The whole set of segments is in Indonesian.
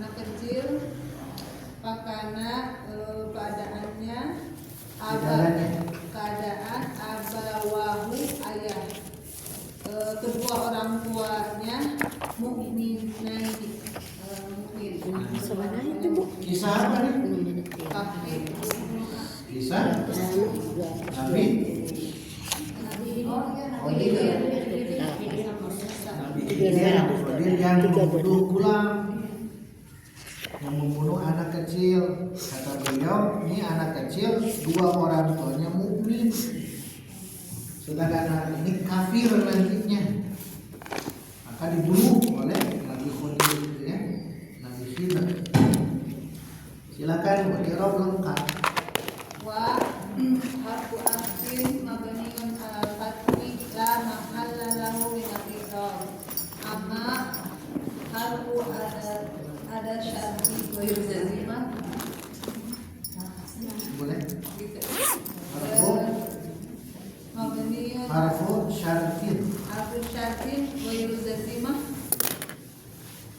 anak kecil, pakana keadaannya keadaan abawahu ayah, kedua orang tuanya mukminaini, mukmin. Sebenarnya itu Bu. Kisah apa nih? Kafir. Kisah Nabi. Oh iya. Dia yang membunuh gulam, yang membunuh anak kecil. Kata beliau, ini anak kecil, dua orang tuanya mukmin, sedangkan anak ini kafir nantinya, akan dibunuh oleh Nabi Khadir, ya, Nabi Khidir. Silakan berkirab lengkap. Wa harfu asrin mabniun ala fathi la mahalla lahu min al-i'rab. Amma harfu ada syarti wa yuzazima. Boleh? Harfu mabniun Harfu syartin. harfu syartin wa yuzazima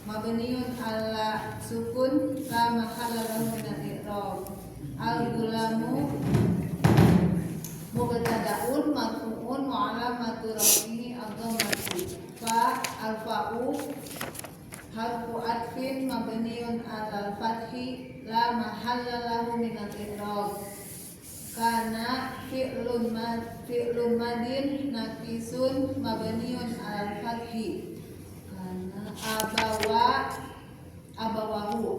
mabniun ala sukun la mahalla lahu min al-i'rab. Al-gulamu mubtada'un marfu'un wa 'alamatu rafihi ad-dhammatu. Fa al-fa'u harfu atfin mabniun 'alal fathi la mahalla lahu min al-i'rab. Kana fi'lun madin naqisun mabniun 'alal fathi. Kana abawahu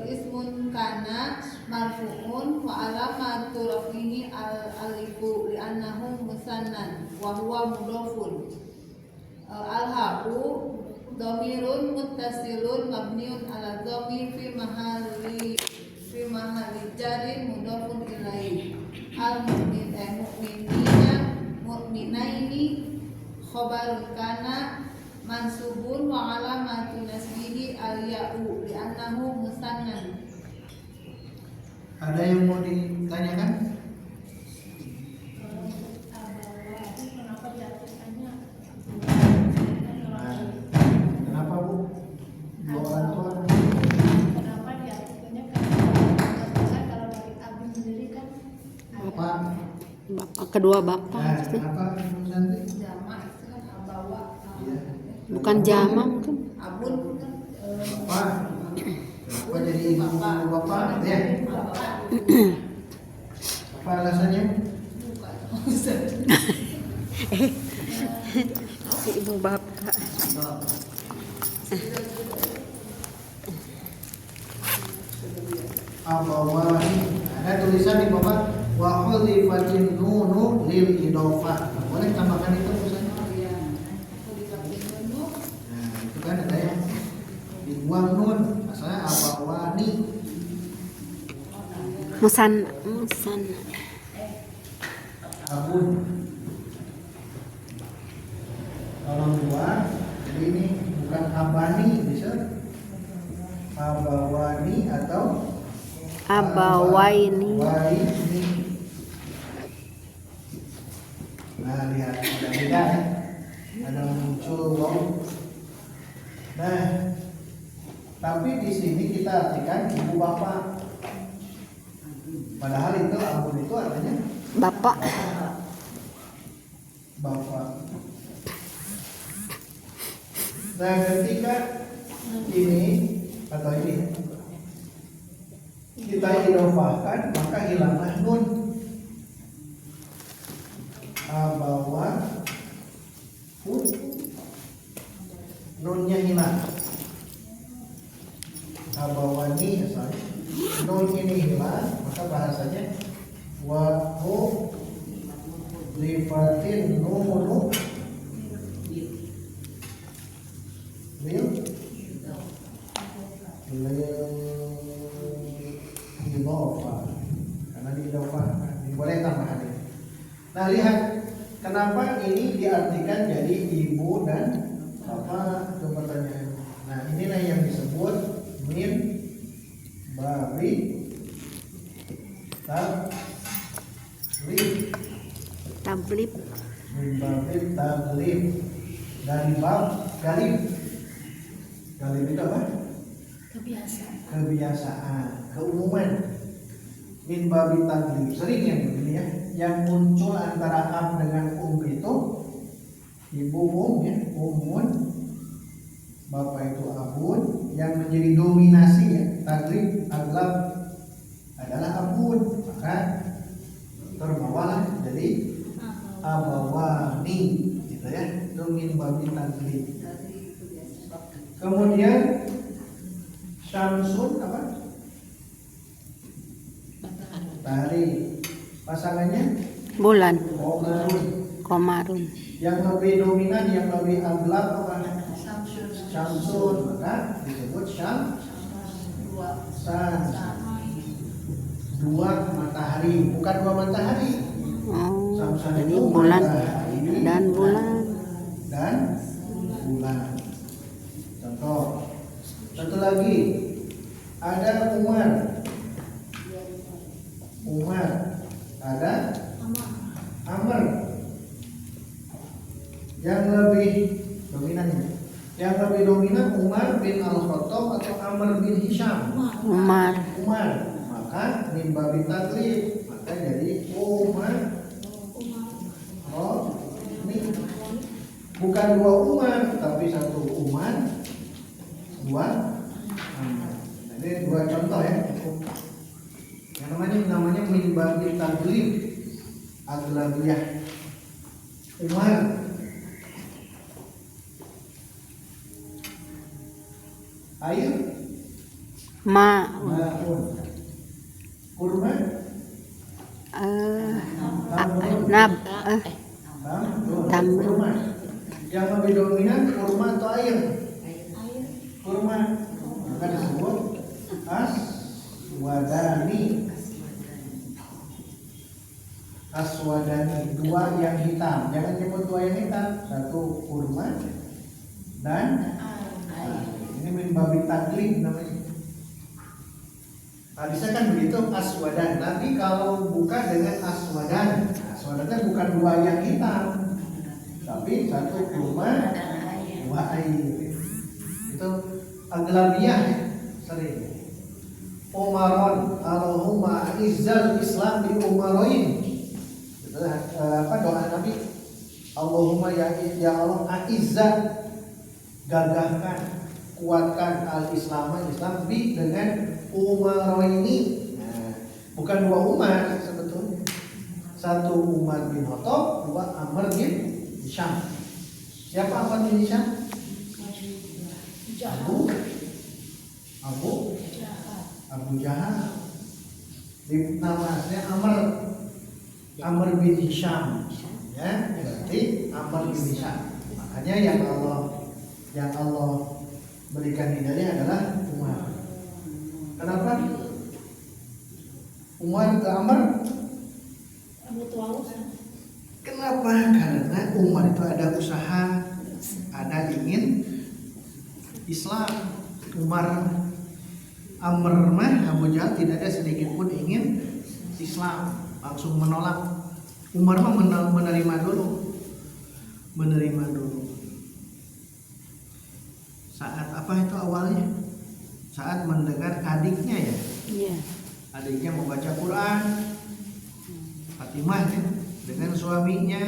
ismun kana marfu'un wa alamatu rafihi al-alifu li'annahu musannan wa huwa mudhafun. Al-ha'u dhamirun muttasilun mabniun ala dhamir fi mahalli jarin mudhafun ilaih. Mu'minaini khabarun kana mansubun wa alamatu nasbihi al-ya'u li'annahu musannan. Ada yang mau ditanyakan? Kenapa Bu? Dua orang tua? Kenapa diartikannya kan kalau dari Abi sendiri kan Bapak. Bapak, kedua bapak. Nah, kenapa Bu Santi? Jamak itu kan abawa. Iya. Bukan jama mungkin. Abun kan Bapak. Kenapa jadi ibu bapak? Ya. Apa alasannya? Si ibu bapak. Abawani. Ada tulisan di bawah wa khulifatin nunu lil idofah. Boleh tambahkan itu tulisannya? Nah, itu kan ada yang dibuang nun. Asalnya abawani. Musan. Abun. Kalau dua, jadi ini bukan abani, bisa abawani atau Abawaini. abawaini. Nah, lihat ada beda ya, ada muncul waw. Nah, tapi di sini kita artikan ibu bapak. Padahal itu abun itu artinya Bapak. bapak. Nah, ketika ini atau ini kita idofahkan, maka hilanglah nun. Abawa nunnya hilang. Abawani asalnya nun ini hilang, maka bahasanya wa lifatin nunu lil idofah, karena diidofahkan, boleh tambahan ini. Nah, lihat kenapa ini diartikan jadi ibu dan bapak, itu pertanyaan. Nah, inilah yang disebut min babi Tablib. min babi taglib, dari bab galib taglib itu apa? Kebiasaan. Kebiasaan, keumuman. Min babi taglib, sering yang begini ya, yang muncul antara ab dengan itu ibu ya, umun, bapak itu abun, yang menjadi dominasi ya, taglib, aglab adalah abun, maka terbawalah jadi abawani, gitu ya, itu min babi taglib. Kemudian Syamsun apa? Matahari. Pasangannya Bulan. Komarun. Komarun. Yang lebih dominan, yang lebih aglab apa? Syamsun. Maka disebut Syam. San. Dua matahari, bukan dua matahari. Oh, Syamsun jadi itu bulan matahari dan bulan. dan bulan. Contoh. Satu lagi ada Umar. Umar, ada Amr. Yang lebih dominan, yang lebih dominan Umar bin Al-Khattab atau Amr bin Hisham. Umar. Umar, maka min babi taglib, maka jadi Umar. Oh, ini bukan dua Umar, tapi satu Umar, dua Amr. Ini dua contoh ya. Yang namanya min babi taglib, aglabiyah. Umar, air, maun. Kurma, Nab. tamrun. Kurma. Yang lebih dominan kurma atau air? Kurma. Maka disebut aswadani. Aswadani, dua yang hitam. Jangan nyebut dua yang hitam. Satu kurma dan ini min babi taglib namanya. Bisa kan begitu aswadan. Nanti kalau buka dengan aswadan, aswadan kan bukan dua yang hitam, tapi satu kurma, dua air. Itu aglabiyah sering. Umaron, Allahumma izzal Islam bi umaroin. Apa doa Nabi? Allahumma ya Allah aizzat, gagahkan, kuatkan al-Islam bi dengan umaroini. Nah, bukan dua Umar sebetulnya. Satu Umar bin Khattab, dua Amr bin Hisham. Siapa Amr bin Hisham? Abu Jahal. Nama aslinya Amr bin Hisham, ya, berarti Amr bin Hisham. Makanya yang Allah berikan hidayah adalah Umar. Kenapa? Umar ke Amr? Kenapa? Karena Umar itu ada usaha, ada ingin Islam. Amr mah Abu Jahal tidak ada sedikit pun ingin Islam, langsung menolak. Umar mah menerima dulu. Saat apa itu awalnya? Saat mendengar adiknya ya. Iya. Adiknya membaca Quran, Fatimah ya, dengan suaminya.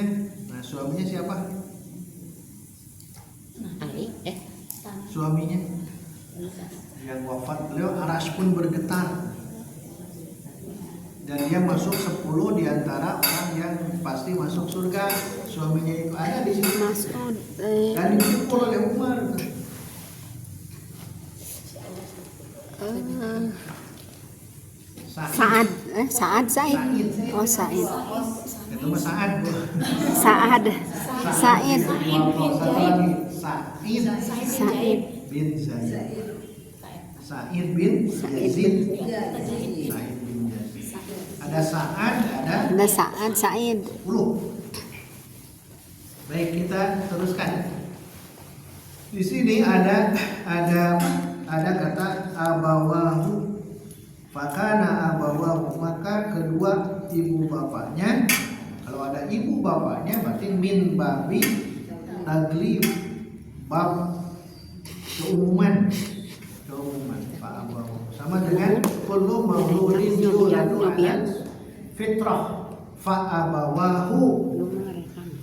Nah, suaminya siapa? Suaminya yang wafat, beliau aras pun bergetar. Dan dia masuk 10 di antara orang yang pasti masuk surga. Suaminya itu ada di sini. Mas'ud. Dan dipukul oleh Umar. Saad. Said. Oh, Said. Itu mah Saad, Bu. Saad. Said. Satu lagi Said. bin Zaid. Said bin Yazid. Said bin Yazid. Ada Saad, Ada Saad, Said. 10. Baik, kita teruskan. Di sini ada kata abawahu. Fakana abawahu, maka kedua ibu bapaknya. Kalau ada ibu bapaknya berarti min babi taglib, bab keumuman fa'abawahu sama dengan kullu mauludin yuladu ala fitrah fa'abawahu,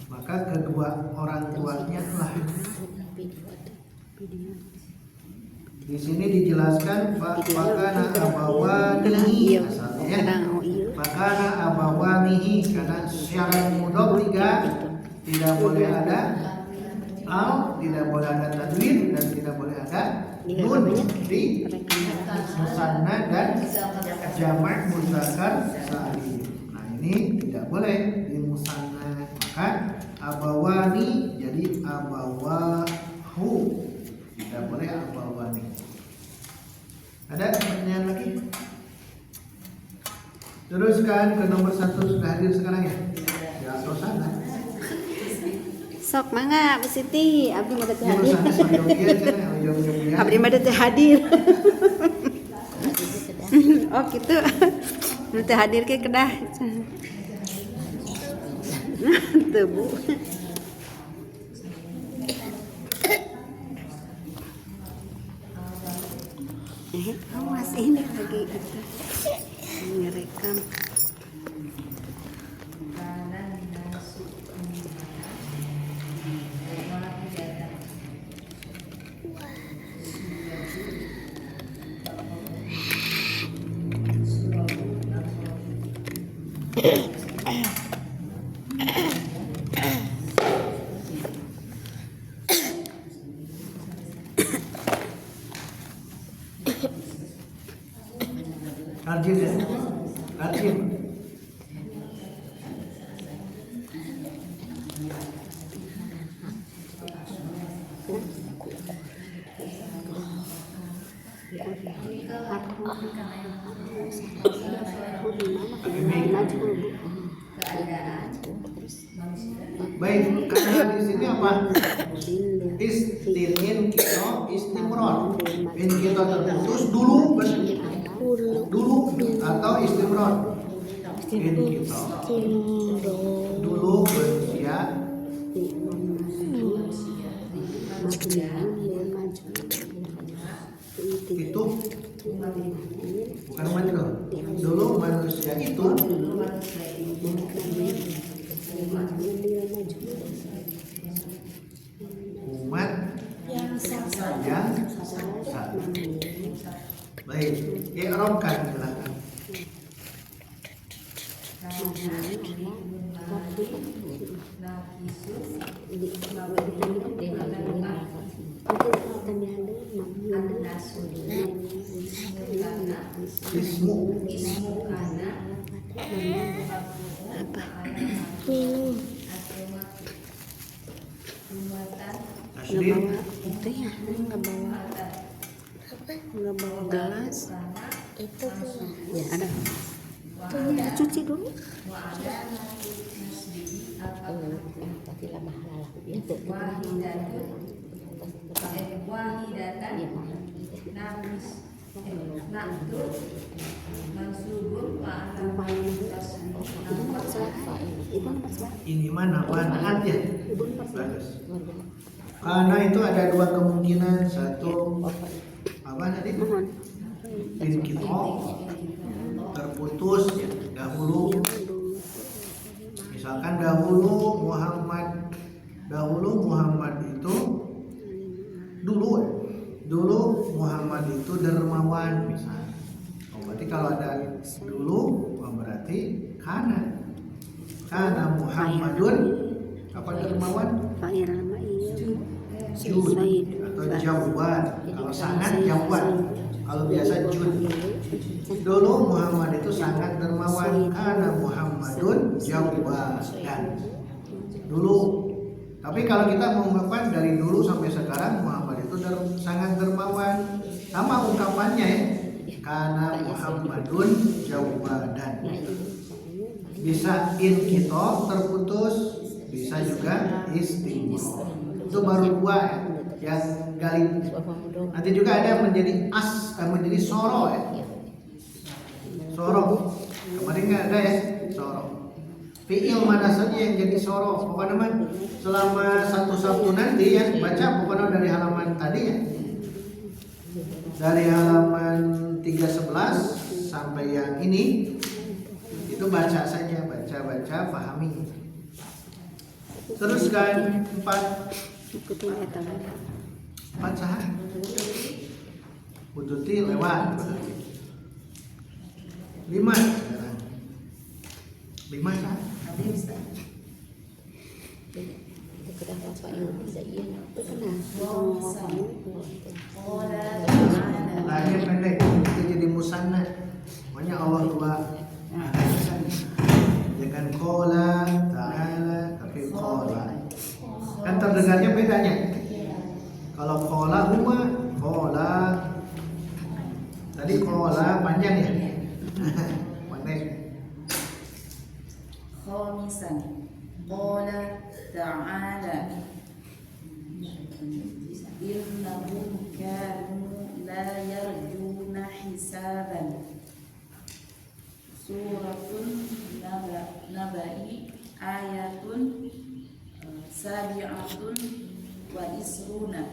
maka kedua orang tuanya lah. Di sini dijelaskan fakana abawanihi asalnya ya. Fakana abawanihi karena syarat mudhaf 3 tidak boleh ada al, tidak boleh ada tanwin dan tidak boleh ada nun di musanna dan jamak muzakkar salim. Nah, ini tidak boleh di musanna, maka abawani jadi abawahu, tidak boleh abawani. Ada pertanyaan lagi? Teruskan ke nomor 1 sudah hadir sekarang ya? Di atas sana. Sok mangga Bu Siti, abdi mah teh hadir. Abdi mah teh hadir. Oh gitu. Nu teh hadir ke kedah. Teu Bu. Awas ini lagi ngerekam. Arjin ya? Arjin. Baik, karena di sini apa? Istilin kito istimron. In kita terputus dulu atau istimron. In kita dulu berusia itu bukan maju. Dulu manusia itu umat yang satu. Baik, i'rabkan silakan. Ismu Apa? Tasydid Itu ya, nggak bawa gelas. Itu ya ada. Tuh cuci dulu. ini mana naat ya? Bagus. Karena itu ada dua kemungkinan, satu apa tadi? Inkito terputus ya, dahulu. Misalkan dahulu Muhammad itu dulu Muhammad itu dermawan misalnya. Oh, berarti kalau ada dulu berarti karena Muhammadun apa dermawan? Fa'il sama iya. Jud atau jawad. Kalau sangat jawad. Kalau biasa jud. Dulu Muhammad itu sangat dermawan karena Muhammadun jawadan. Dulu. Tapi kalau kita mengungkapkan dari dulu sampai sekarang Muhammad itu sangat dermawan. Sama ungkapannya ya. Karena Muhammadun jawadan. Bisa in kita terputus, bisa juga istimro. Itu baru dua ya. Yang gali. Nanti juga ada yang menjadi soro ya. Soro. Kemarin nggak ada ya soro. Fi'il mana saja yang jadi soro. Pokoknya selama satu Sabtu nanti ya baca pokoknya dari halaman tadi ya. dari halaman 311 sampai yang ini itu baca saja, baca pahami. Teruskan 4 saha Bututi lewat 5 sekarang 5 saha lahir pendek itu jadi musanna, makanya Allah tua jangan qala ta'ala tapi qala, kan terdengarnya bedanya. Kalau qala huma qala, tadi qala panjang ya pendek. Khamisan qala ta'ala innahum kanu la yarjuna hisaban. Suratun Nabai ayatun sabi'atun wa isruna.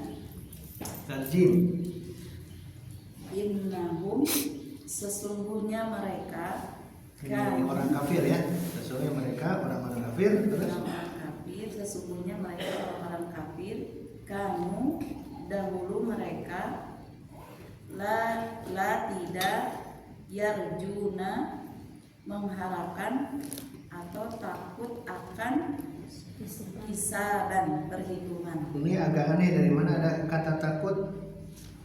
Tarjim. Innahum sesungguhnya mereka Ini orang kafir ya, sesungguhnya mereka orang-orang kafir. Terus orang kafir, sesungguhnya mereka orang-orang kafir. Kamu dahulu mereka la tidak yarjuna mengharapkan atau takut akan hisaban perhitungan. ini agak aneh, dari mana ada kata takut?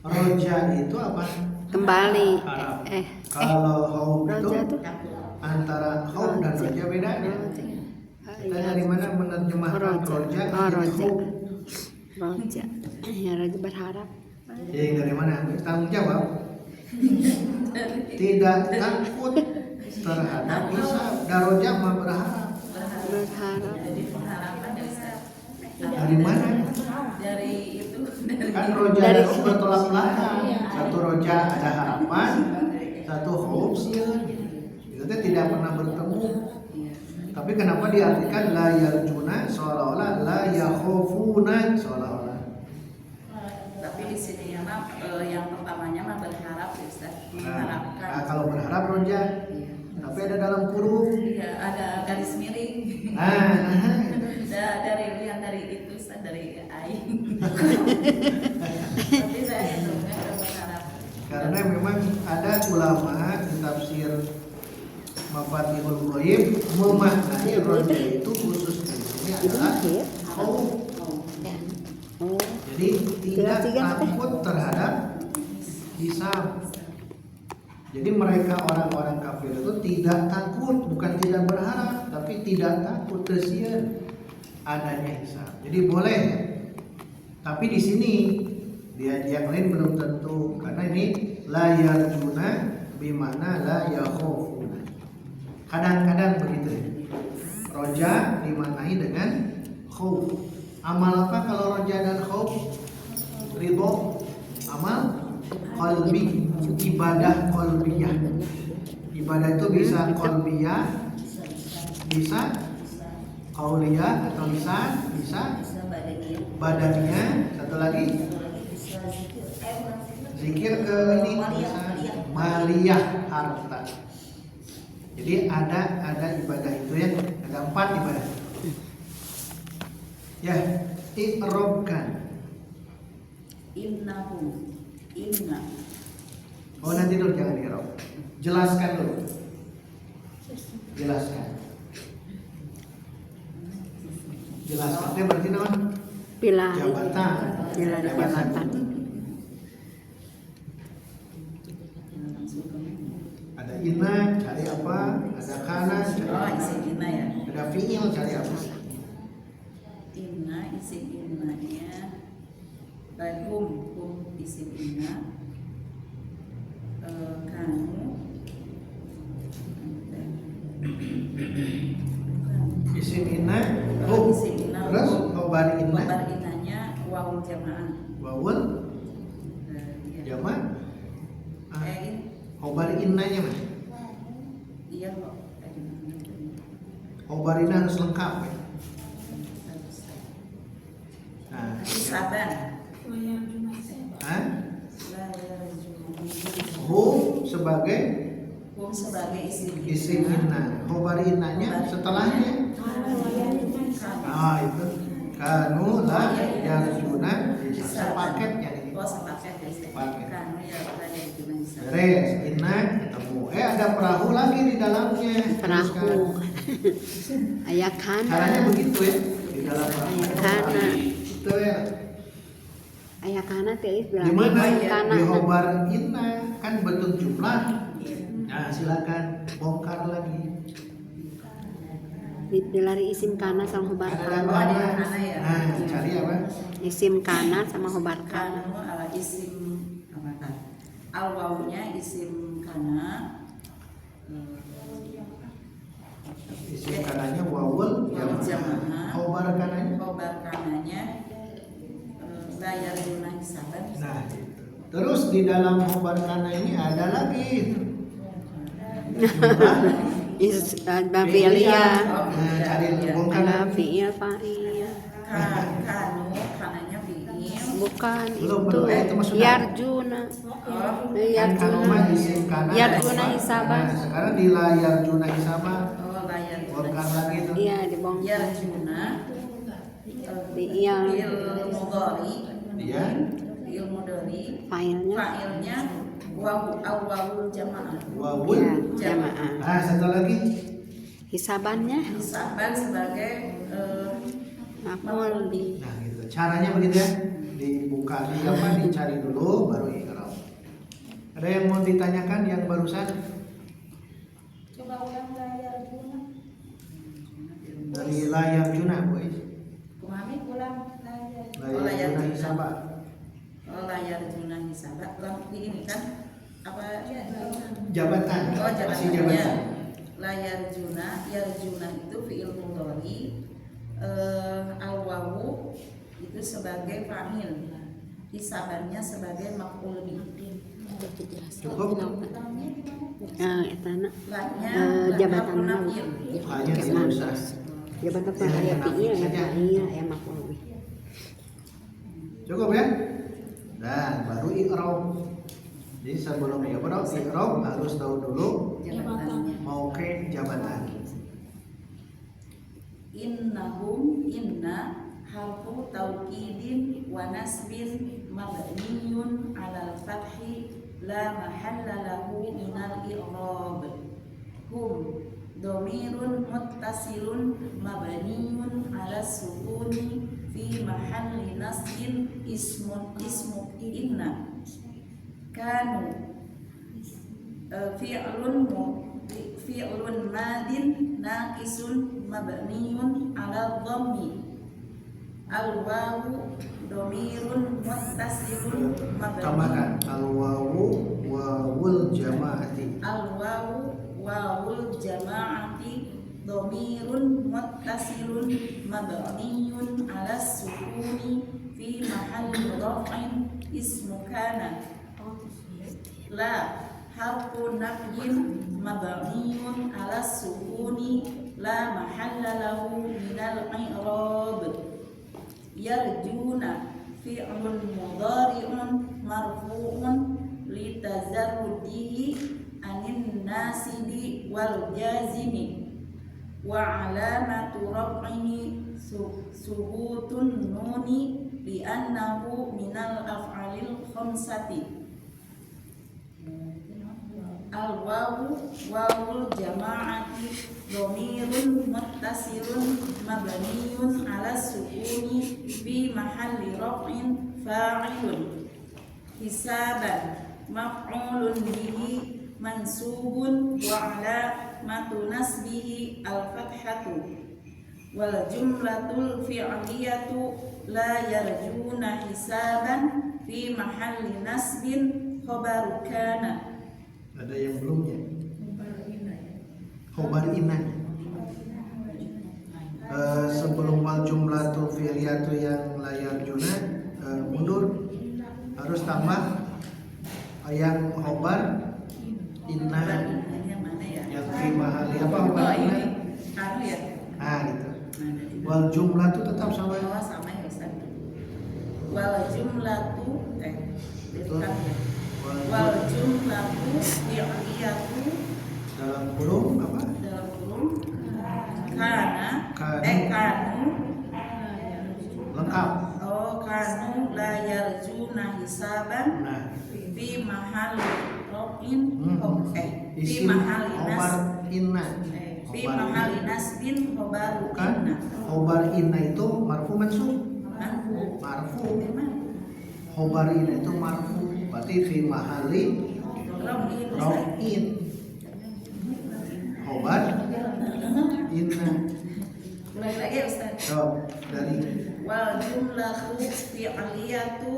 Roja itu apa? Kembali. Harap. Kalau khauf itu Roja tuh antara khauf dan roja bedanya. Kita dari mana menerjemahkan roja? Roja. Roja. Ya, roja berharap. Jadi dari mana? Tanggung jawab. Tidak takut terhadap hisab. Daroja mah berharap. Berharap. Jadi pengharapan Dari mana? dari itu Kan roja dan khauf bertolak belakang. Satu roja ada harapan, satu khauf sian. Itu teh tidak pernah bertemu. Tapi kenapa diartikan la yarjuna seolah-olah la yakhofuna seolah-olah. tapi di sini ya mah yang pertamanya mah berharap ya Ustaz, Nah, mengharapkan. kalau berharap roja, Iya. tapi ada dalam kurung. Iya, ada garis miring. Nah, Dari yang dari itu Ustaz, dari aing. Tapi saya itu kan berharap. karena memang ada ulama di tafsir Mafatihul Ghaib memaknai roja itu khusus di sini adalah khauf. Jadi tidak takut terhadap hisab. Jadi mereka orang-orang kafir itu tidak takut, bukan tidak berharap, tapi tidak takut tersian adanya hisab. Jadi boleh, tapi di sini dia yang lain belum tentu, karena ini la yarjuna bimana la yakhofuna. Kadang-kadang begitu. Roja dimaknai dengan khauf. Amal apa kalau roja dan khauf? Ridho. Amal qalbi, ibadah qalbiyah. Ibadah itu bisa qalbiyah, bisa qauliyah atau bisa badaniyah. Satu lagi zikir ke ini bisa maliyah, harta. Jadi ada ibadah itu ya, ada 4 ibadah. Ya, i'rabkan. Innahum inna. Oh nanti dulu jangan i'rab. Jelaskan dulu. Jelaskan. Jelaskan itu berarti nama Pilih. jabatan. Jabatan. Ada inna cari apa? Ada kana cari Oh, apa? isim inna ya. Ada fi'il cari apa? Inna isim innanya. Hum isim inna. Kamu Isim inna, hum. Isim inna, Terus hum. khobar inna, Kabar innanya wawul jamaah. wawul Iya. jama. Ini Khobar innanya mah. iya kok. Khobar inna harus lengkap ya. Nah, Saban. Hah? La yarjuna hum sebagai sebagai isim inna. Khobar innanya setelahnya. Ah itu kanu la yarjuna sepaket yang ini. Sepaket ya. Sepaket. Kanu ya yarjuna hisaban. Beres, inna ketemu. Ada perahu lagi di dalamnya. Perahu. Aya kana. Caranya begitu ya di dalam perahu. Aya kana. Itu ya. Aya kana teh Di mana kana. di khobar inna kan bentuk jumlah. Nah silakan bongkar lagi. Dilari isim kana sama khobar Ada kana. mana? kana ya. Nah cari apa? Isim kana sama khobar kana. Kanu isim apa kan? Al wawunya isim kana. Isim kananya wawul Jamaah. khobar kananya. Khobar kananya la yarjuna hisaban. Nah, terus di dalam khobar kana ini ada lagi Babilia. Nah, cari bongkar Ada lagi. fi'il fa'il. Kanu kananya fi'il. Bukan Belum, itu. itu mah sudah. Yarjuna. Oh, Kan kanuma isim kana. Yarjuna hisaban. Nah, sekarang di layar juna hisaban la yarjuna bongkar lagi tuh. Iya dibongkar. yarjuna Fi'il fi'il mudhari Dia fi'il mudhari fa'ilnya fa'ilnya wawul jamaah wawul. ya jamaah. Nah, satu lagi Hisabannya hisaban sebagai maf'ul bi. nah gitu. Caranya begitu ya. Dibuka dicari dulu baru iqra. Ada yang mau ditanyakan yang barusan Coba ulang layar guna. dari layar juna, boy. kumami Ulang layar. Layar juna hisaban. la yarjuna hisaban di ini kan apa Jabatan. Masih jabatan. la yarjuna itu fi'il mudhari al wawu itu sebagai fa'il hisabannya sebagai maf'ul bih. Cukup. Etana Lahnya jabatan nafil. Hanya tidak usah. jabatan aya fi'il ya fa'il ya maf'ul bi. Cukup ya? Dan baru i'rab. Jadi sebelum i'rab harus tahu dulu Jabatannya. mauqi' jabatan. Innahum inna harfu taukidin wa nasbin mabniyun alal fathi la mahalla lahu minal i'rab. Hum domirun muttasilun mabniyun ala sukuni fi mahalli nasbin ismu inna. Kanu fi'lun madin naqisun mabniyun ala dhammi. Al wawu domirun muttasilun mabniyun. Tambahkan al-wawu wawul jama'ati. Al wawu wawul jama'ati domirun muttasilun mabniyun ala sukuni fi mahalli raf'in ismu kana. La harfu nafyin mabniyun ala sukuni la mahalla lahu minal i'rab. Yarjuna fi'lun mudhari'un marfu'un litazarrudihi anin nasibi wal jazimi wa alamatu raf'ihi subutun nuni li'annahu minal af'alil khamsati. Al wawu wawul jama'ati domirun muttasilun mabniyun ala sukuni fi mahalli raf'in fa'ilun. Hisaban maf'ulun bihi mansubun wa alamatu nasbihi al fathatu. Wal jumlatul fi'liyatu la yarjuna hisaban fi mahalli nasbin khabaru kana. Ada yang belumnya? Khobar inna. Sebelum wal jumlatul fi'liyatu yang layar juna mundur harus tambah yang khobar inna Yang mana ya? yang fi mahali apa Oh khobar inna. ini kanu ya? Nah gitu. Mana? Wal jumlah itu tetap sama. Oh sama ya Ustaz. Wal jumlatu Betul. wal jumlatu fi'liyatu dalam kurung apa? dalam kurung kana Kanu. kanu Lengkap. kanu la yarjuna hisaban Nah, fi mahali rofin fi isim mahali khobar inna. fi mahali nasbin khobaru Kan inna khobar inna itu marfu mansub. anhu Marfu. memang Khobar inna itu marfu. Berarti fi mahali rofin rofin. Khobar inna. ulangi lagi Ustaz. So, dari Wal jumlatu fi'liyatu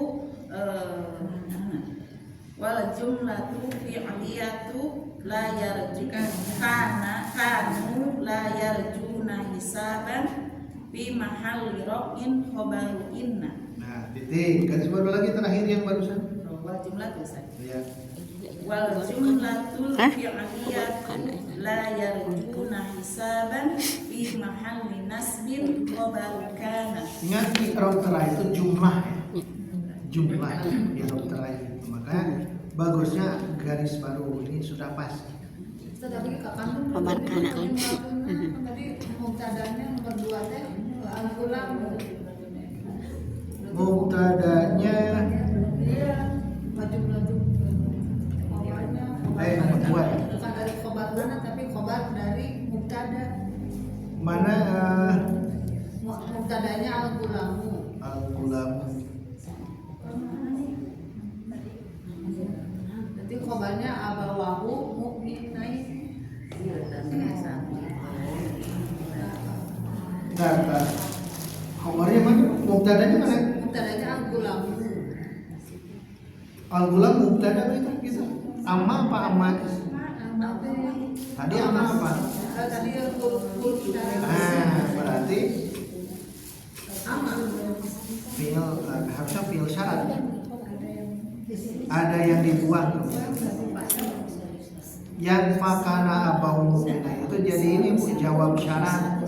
wal jumlatu fi'liyatu la yarjuka kanu la yarjuna hisaban fi mahalli raf'in khabaru inna. nah, titik. Garis baru lagi terakhir yang barusan. Wal jumlatu Ustaz. Ya. Wal jumlatul Hah? fi'liyatu la yarjuna hisaban fi mahalli nasbin khabaru kana. Ingat i'rab terakhir itu jumlah ya. Jumlah i'rab terakhir. Maka bagusnya garis baru ini sudah pas. Tadi kapan Khobar kana. tadi mubtadanya nomor 2 teh al-gulam. Mubtadanya Iya, wajib-wajib. Khobarnya nomor 2. bukan dari khobar mana tapi khobar dari mubtada. Mana Mubtadanya al-gulamu. al-gulam. Nanti khobarnya abawahu mu'minain. Bentar. Khobarnya mana? Mubtadanya mana? Mubtadanya al-gulamu. Al-gulam mubtada itu gitu. Amma apa amma? Tadi amma apa? Tadi al-gul kita. Berarti Ama. harusnya fi'il syarat. Ada yang dibuang. Yang fakana abahu mu'mina itu jadi ini Bu, jawab syarat.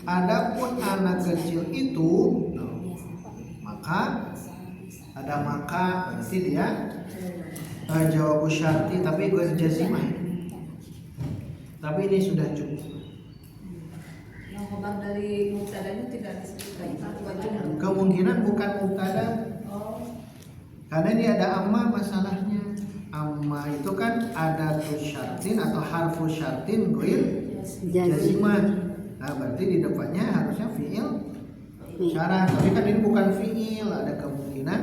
Adapun anak kecil itu maka ada maka berarti dia jawab syarti tapi gue jazimah. Tapi ini sudah cukup. Yang khobar dari mubtadanya tidak disebutkan wajib. Kemungkinan bukan mubtada karena ini ada amma masalahnya. Amma itu kan ada syartin atau harfu syartin goil jazimah. Nah berarti di depannya harusnya fi'il syarat. Tapi kan ini bukan fi'il, ada kemungkinan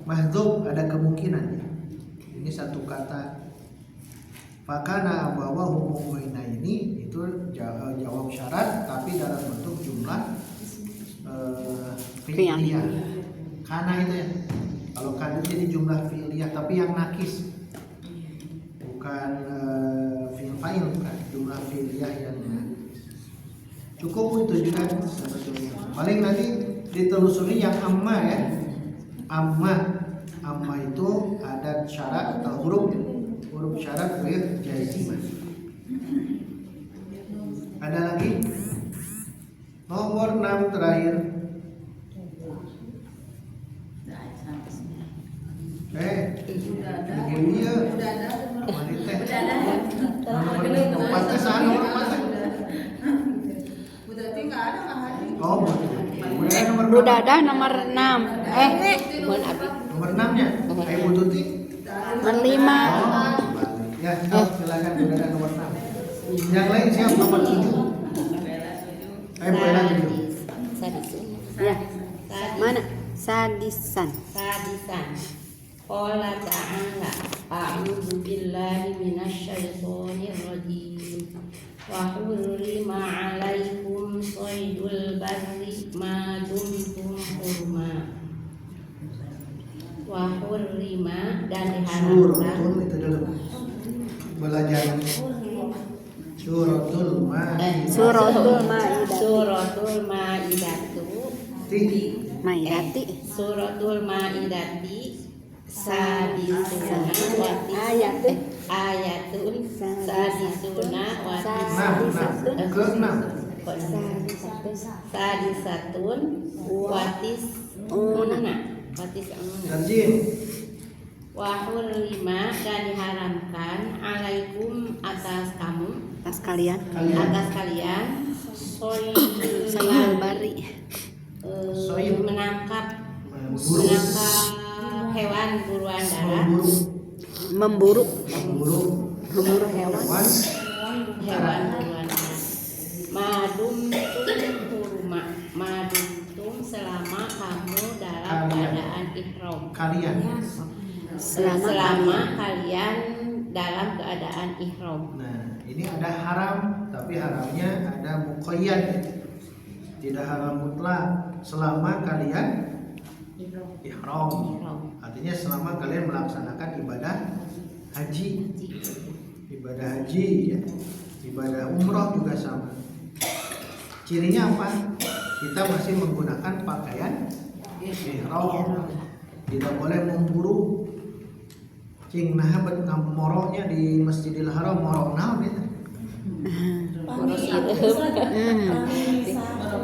mahdzuf, ada kemungkinan. Ini satu kata. Fakana abawahu mu'mina ini itu jawab syarat tapi dalam bentuk jumlah fi'liyah. Kana itu ya. Kalau kan itu jadi jumlah fi'liyah tapi yang nakis. Bukan fi'il fa'il, bukan jumlah fi'liyah yang nakis. Cukup itu juga sebetulnya. Paling nanti ditelusuri yang amma ya. Amma itu ada syarat atau huruf syarat ghair jazimah. Ada lagi? Nomor 6 terakhir. Iya. Udah ada. Wanita. Udah ada. Tempatnya sana orang mana? Berarti nggak ada Kang Hadi. Oh, udah nomor Bu berapa? Dada nomor 6. Mohon Abi. Nomor 6-nya. Ayo Bu Tuti. Nomor 5. Ya, silakan Bu Dada nomor 6. Yang lain siap nomor 7. Ayo Bu Dada 7. Ya. Mana? Sadisan. Qala ta'ala a'udzu billahi minasyaitonir rajim wa hurrima 'alaikum shaydul barri ma dumtum hurma wa hurrima dan diharamkan Suratul itu dulu. Belajar Suratul Maidah. Suratul Maidati. Suratul Maidati sadisuna ayatun sadisuna Ke-6. sadisatun watis una Tarjim. Wa hurrima dan diharamkan alaikum atas kamu Tas kalian. atas kalian Sayul bari. Soid. menangkap Buru. hewan buruan darat, Memburu. Buru. Memburu hewan. hewan buruan darat. Madumtum selama kamu dalam keadaan ihram. Kalian. Selama kalian dalam keadaan ihram. Nah, ini ada haram, tapi haramnya ada muqayyad. Tidak haram mutlak selama kalian ihram. Artinya selama kalian melaksanakan ibadah haji. Ibadah haji ya. Ibadah umroh juga sama. Cirinya apa? Kita masih menggunakan pakaian ihram. Tidak boleh memburu. Cing nah bet moroknya di Masjidil Haram morok naon ya? Boros ireup.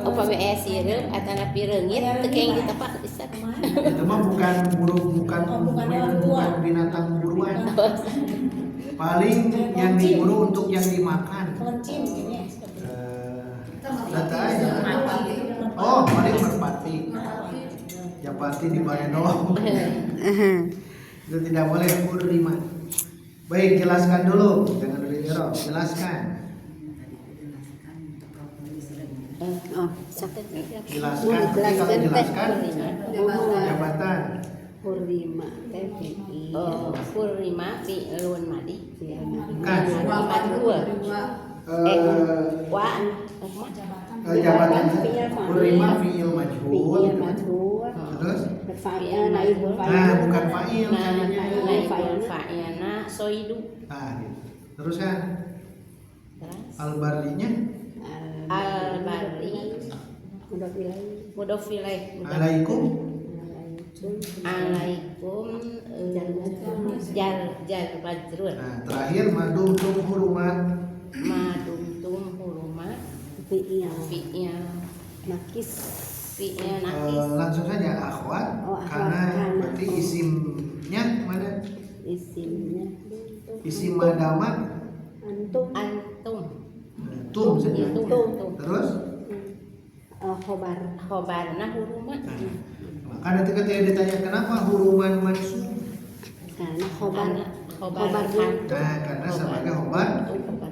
Apa we sireup atana pireungit teu keng kita Pak Ustaz. Itu mah bukan binatang buruan. Paling yang diburu untuk yang dimakan. Data aja. Oh, paling merpati. Ya pasti dibayar doang. Itu tidak boleh hurrima. Baik, jelaskan dulu. Jangan dulu nyerok. Jelaskan. Oh, sakit. Jelaskan. Nanti kalau jelaskan jabatan. Hurrima teh Hurrima fi'lun madi. Kan. Majhul. Wa Jabatan hurrima fi'il majhul. Terus? Nah, bukan fa'il carinya. naibul fa'ilna soidu. Nah, gitu. Terus kan al-barlinya Al-barri mudhof ilaih. alaikum. Alaikum jar majrur. Nah, terakhir madumtum hurumat. Madumtum hurumat fi'il nakis. nakis. Langsung saja akhwat. Oh, akhwat, Karena karena. berarti isimnya mana? Isimnya Isim madama. antum. Tum saja. Tum. Terus? Khobar. Khobarna hurumat. Maka nanti ketika ditanya kenapa huruman mansub? Karena khobar. Khobar Nah, karena sebagai khobar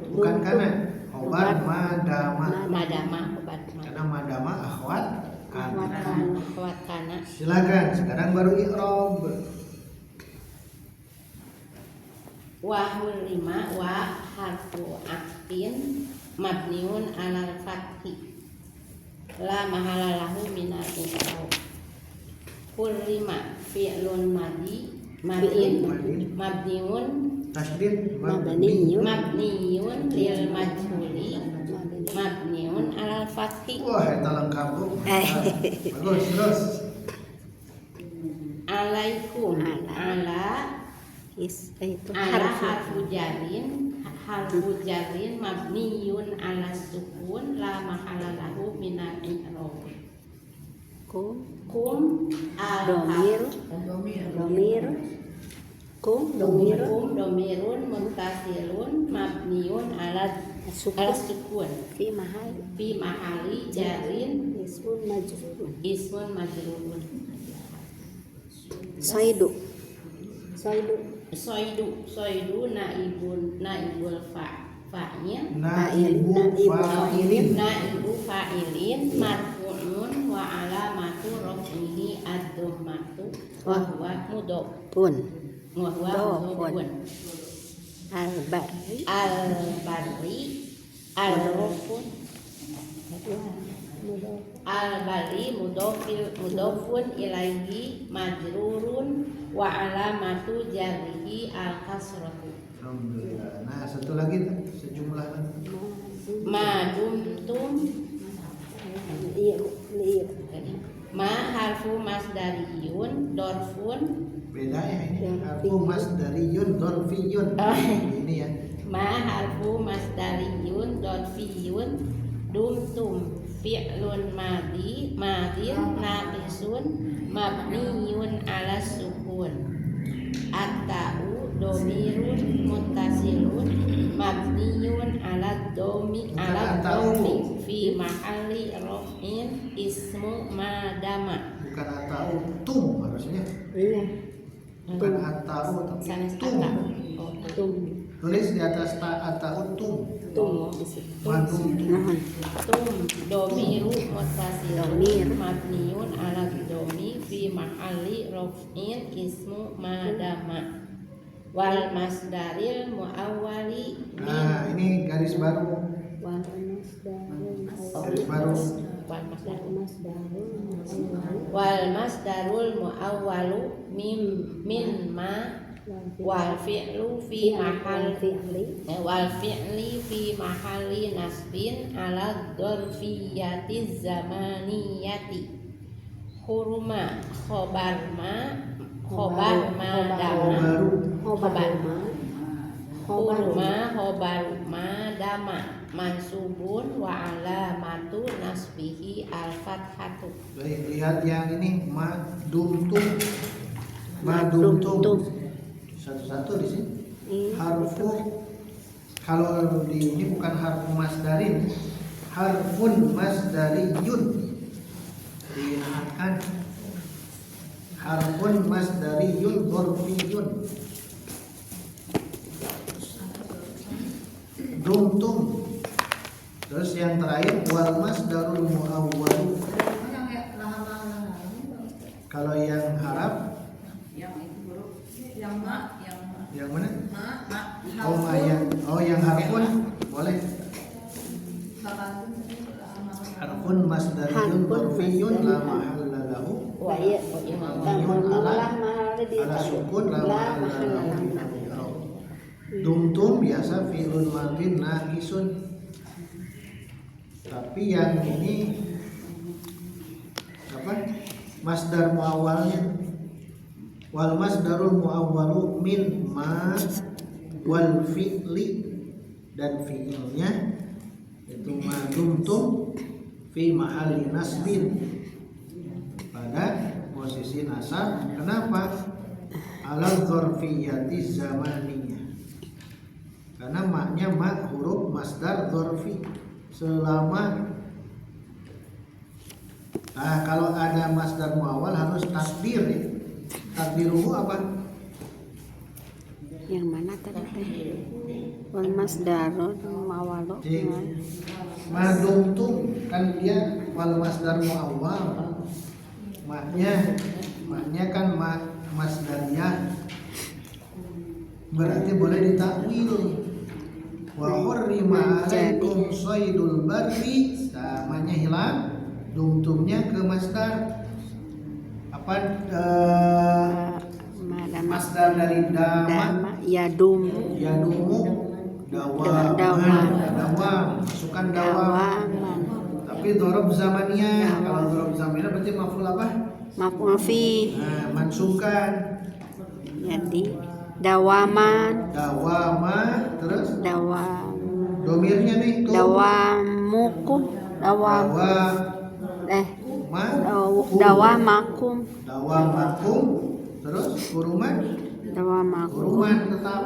bukan karena khobar madama. madama khobar Karena madama akhwat kan. akhwat kana. Silakan, sekarang baru i'rab. Wa hurrima wa harfu aqtin mabniun alal fathi la mahala lahu minal i'rab. Hurrima fi'lun madi mabniun Tasdid Mabniyun. mabniun lil majhuli mabniun alal fathi. Wah, itu lengkap bu. Bagus, terus. Alaikum ala Itu ala harfu. harfu jarin mabniyun ala sukun la mahala lahu minal i'rab. Kum al Domir. domirun muttasilun mabniun ala sukun Fi mahal. fi mahali jarin Ismun majrur. ismun majrurun. Soidu. Soidu naibul fa'nya Naibu fa'ilin. naibu fa'ilin marfu'un wa alamatu raf'ihi ad-dhammatu wa huwa mudhof Pun. wa huwa mudhofun. Al-bari. Al-rufun al-bari mudhofun ilaihi majrurun wa alamatu jarrihi al-kasratu. Alhamdulillah. Nah, satu lagi sejumlah Madumtum Iya. ma harfu masdariyun dorfun beda ya ini. Harfu masdariyun dorfiyun. Ini ya. ma harfu masdariyun dorfiyun dumtum fi'lun madin naqisun mabniyun ala sukun muttasilun mabniyun ala domi fi mahalli raf'in ismu madama. Bukan atau tum harusnya. Iya. Bukan atau tapi Sanes tum. ata. Oh, Tum. Tulis di atas atau tum. tum. Madum tum. Nahan. Tum domiru muttasilun Domir. mabniyun ala domi fi mahalli raf'in ismu madama. Wal masdaril muawwali Nah, ini garis baru. Wal masdarul Garis baru. wal masdar masdarul wal masdarul muawwalu min ma wal fi'lu fi mahal wal fi'li fi mahalli nasbin ala dzarfiyati zamaniyati hurma khobar ma dama hurma khobar ma dama mansubun wa alamatu nasbihi al fathatu. Baik, lihat yang ini madum tum. Satu-satu di sini. Harfu kalau di ini bukan harfu masdarin, harfun masdariyun. Dinakan harfun masdariyun dzarfiyun. Tum. Terus yang terakhir wal masdarul muawwal. Kalau yang harap Yang itu huruf yang ma, yang mana? ma. Yang harfun boleh. Harfun masdariyun dzarfiyun la mahalla lahu. Wa iya Ala sukun la mahalla lahu min al-i'rab. Tum biasa fi'lun madin naqisun. Tapi yang ini apa? Masdar muawwalnya. Wal masdarul muawwalu min ma wal fi'li, dan fi'ilnya itu madumtum fi mahalli nasbin, pada posisi nasab. Kenapa? Alal dzarfiyati zamaniyah. Karena maknya mak huruf masdar dzarfi. Selama kalau ada masdar muawwal harus takdir ya. Takdiruhu apa? Yang mana tadi teh? Wal masdarul muawwalu. Madumtum kan dia wal masdar muawwal. Maknya kan masdariyah. Berarti boleh ditakwil. Wa hurrima alaikum saydul barri, namanya hilang, dumtumnya ke masdar. Apa masdar dari dama yadumu dawam, masukkan dawam. Tapi dhorob zamaniyah. Kalau dhorob zamaniyah berarti maf'ul apa? maf'ul fi. Nah, mansubkan. Jadi dawaman, terus dawam, domirnya nih tuh dawamukum, dawamakum, terus kuruman tetap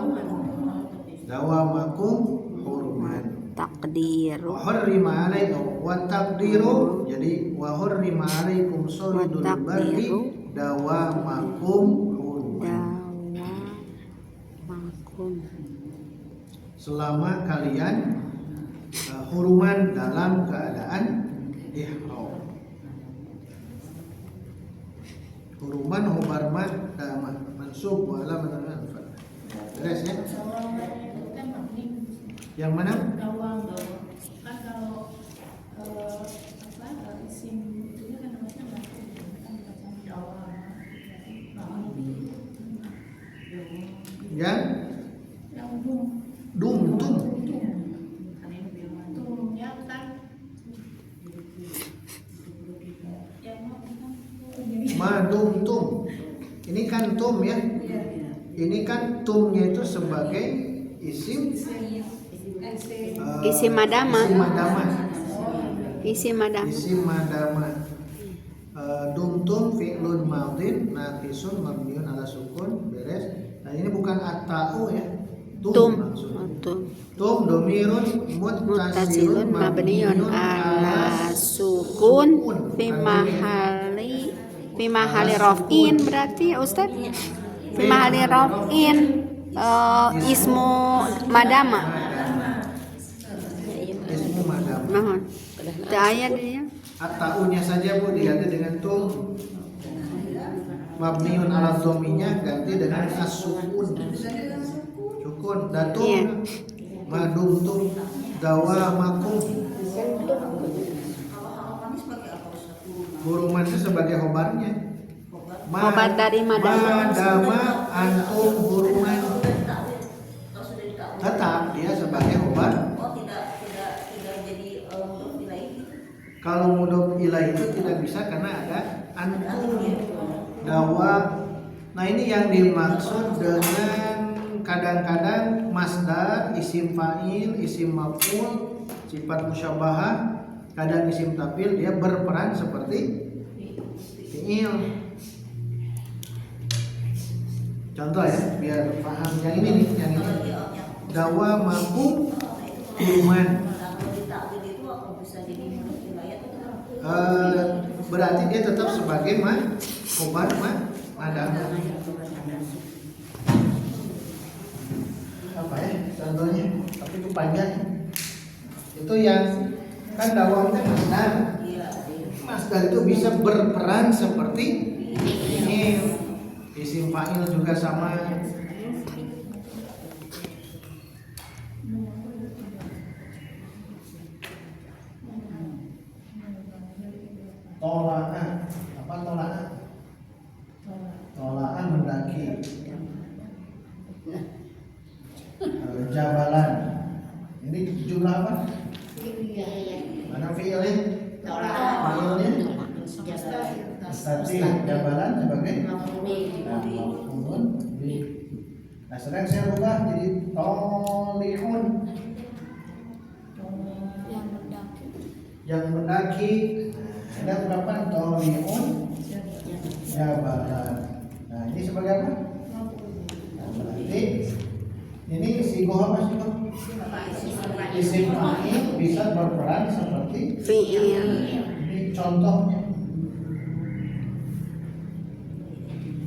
dawamakum huruman. takdiru, Hurrima alaikum wa taqdiru. Jadi wa hurrima alaikum saydul barri dawamakum huruman. Selama kalian huruman dalam keadaan ihram. Huruman hubarmat mansub wa alamat al-fath. Beres ya? Yang mana? Dawam kan kalau isim itu kan namanya kan dawam. Yang Tum tumnya kan madumtum. Ini kan tum ya. Ini kan tumnya itu sebagai isim isim madama. Dumtum fi'lun madin naqisun mabniun ala sukun. Beres. Nah, ini bukan at-ta'u ya. tum maksudnya. tum Tum domirun muttasilun mabniun ala sukun fi mahali raf'in berarti Ustaz fi mahali raf'in ismu madama Ismu madam. mohon ada ayat dia At-ta'unya saja Bu diganti dengan tum. Mabniun ala dhominya ganti dengan as-sukun. Sukun dan tum. Iya. Madumtum dawamakum. Huruman itu sebagai khobarnya. Khobar dari madama. Madama antum huruman. Tetap dia sebagai khobar. Tidak jadi nilai gitu. Kalau mudhof ilaih itu tidak bisa karena ada antum dawa. Nah ini yang dimaksud dengan kadang-kadang masdar, isim fa'il, isim maf'ul, sifat musyabahah, kadang isim taf'il dia berperan seperti fi'il. Contoh ya, biar paham yang ini nih, yang ini. Dawa makum huruman. Berarti dia tetap sebagai khobar madama. Apa ya contohnya? Tapi itu panjang. Itu yang kan dawam itu masdar. Masdar itu bisa berperan seperti ini. Isim fa'il juga sama. Tola'an. Apa tola'an? Tola'an mendaki. Jabalan. Ini jumlah apa? Mana fi'ilnya? Fi'ilnya? Mustaqil. Jabalan sebagai maf'ulun bih. Nah, sedang saya rubah jadi tolihun. Yang mendaki. Ada berapa? Tolihun jabalan. Nah, ini sebagai apa? Nah, berarti ini sigoh apa sih? Isim fa'il bisa berperan seperti fi'il. ini contohnya.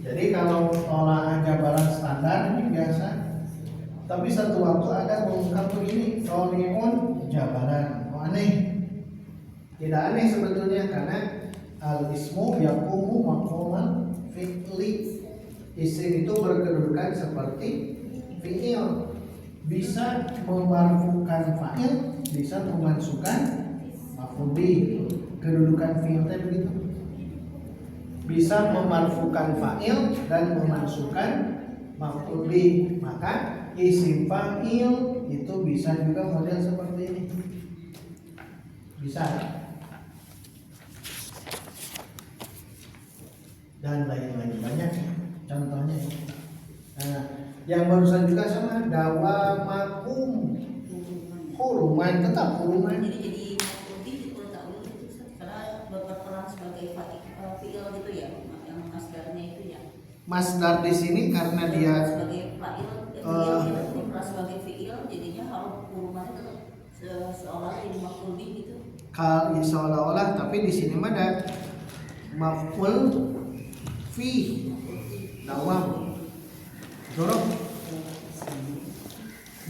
Jadi kalau tolak jabalan standar ini biasa. Tapi satu waktu ada mengungkap begini, tolihun jabalan. Oh, aneh. Tidak aneh sebetulnya karena al-ismu yaqumu maqaman fi'li. Isim itu berkedudukan seperti fi'il. Bisa memarfukan fa'il, bisa memasukkan maf'ul bih. Kedudukan fi'il itu begitu. Bisa memarfukan fa'il dan memasukkan maf'ul bih. Maka isim fa'il itu bisa juga model seperti ini. Bisa. Dan lain-lain banyak contohnya. Nah, yang barusan juga sama dawamakum huruman, tetap huruman. Jadi lebih karena berperan sebagai fi'il gitu ya, yang masdarnya itu ya. Masdar di sini karena dia sebagai fa'il, dia berperan sebagai fi'il, jadinya harus huruman itu seolah jadi maf'ul bih gitu. kalau seolah-olah, tapi di sini mah ada maf'ul fi dawam. Dorong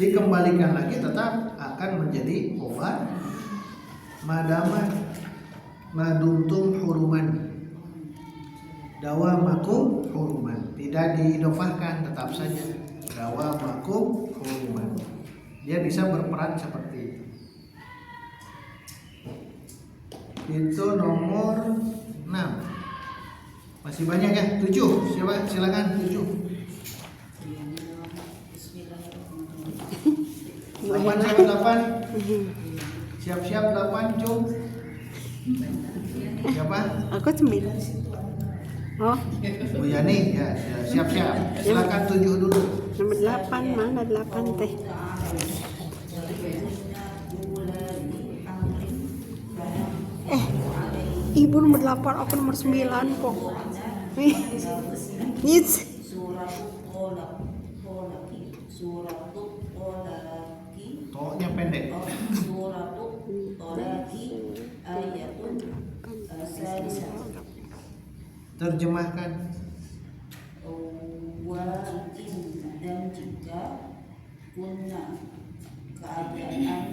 dikembalikan lagi tetap akan menjadi khobar madama maduntum huruman dawamakum huruman, tidak diidofahkan, tetap saja dawamakum huruman. Dia bisa berperan seperti itu. Itu nomor 6. Masih banyak ya? 7. Silakan 7. 8. Siap-siap 8 cum. Siapa? Aku 9. Oh, Bu Yani ya, siap-siap. Silakan 7 dulu. nomor 8 mana 8 teh? Ibu nomor 8, aku nomor 9 kok. Yes. tolaki, suratul tolaki, To-nya pendek. suratul tolaki, ayatun sadisah. Terjemahkan. Walakin dan jika kunna keadaan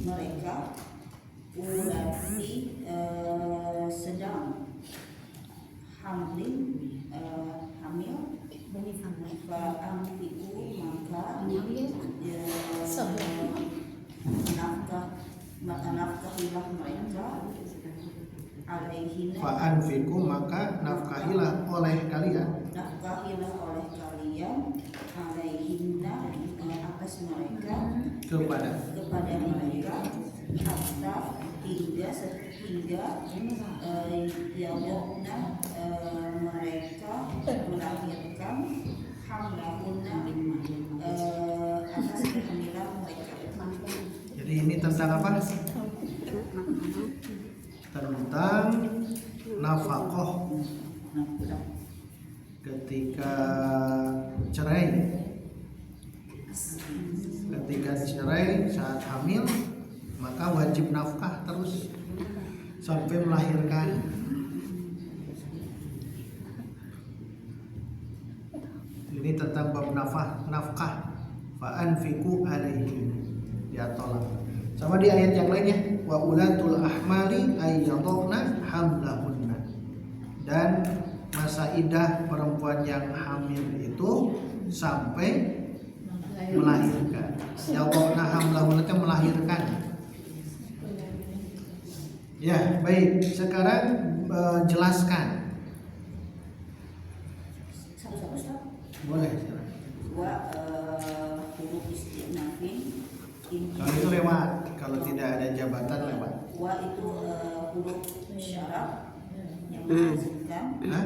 mereka ulati sedang hamil fa'amfiku maka nafkahilah mereka alaihinna Fa'anfiku maka nafkahilah oleh kalian. nafkahilah oleh kalian alaihinna atas mereka Kepada mereka hatta hingga yawokna mereka melahirkan hamlahunna atas kehamilan mereka. Jadi ini tentang apa? Tentang nafkah ketika cerai. Ketika cerai saat hamil maka wajib nafkah terus sampai melahirkan. Ini tentang bab nafkah. Fa'anfiku alaihim, ya tolak. Sama di ayat yang lainnya, wa ulatul ahmali ayyadhna hamlahunna. Dan masa idah perempuan yang hamil itu sampai melahirkan. Yadhna hamlahunna itu melahirkan. Ya, baik. Sekarang jelaskan. Satu-satu. Boleh. Wa huruf istinafin. Kalau itu lewat, kalau tidak ada jabatan lewat. Wa itu huruf syarat yang menunjukkan Hah?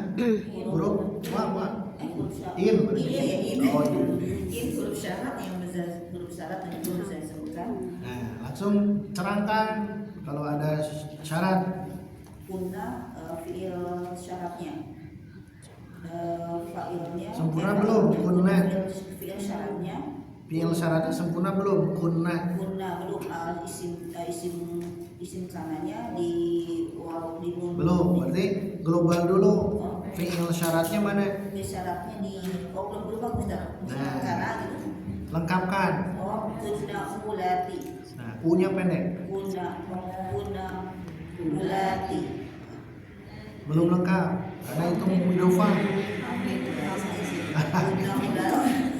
Huruf wa. huruf syarat. In. In. Oh, iya. In huruf syarat yang huruf syarat yang belum saya sebutkan. Nah, langsung terangkan kalau ada syarat. Kunna fiil syaratnya. Fa'ilnya Sempurna belum? Kunna. Fiil syaratnya. Fiil syaratnya sempurna belum? Kunna. Kunna belum isim kanannya di nun. Belum, berarti global dulu. Fiil syaratnya mana? Fiil syaratnya di belum bagus dah. Nah. Karena gitu. Lengkapkan. Kunna ulati. Nah, U-nya pendek. Kunna ulati. Belum lengkap karena itu mudofah.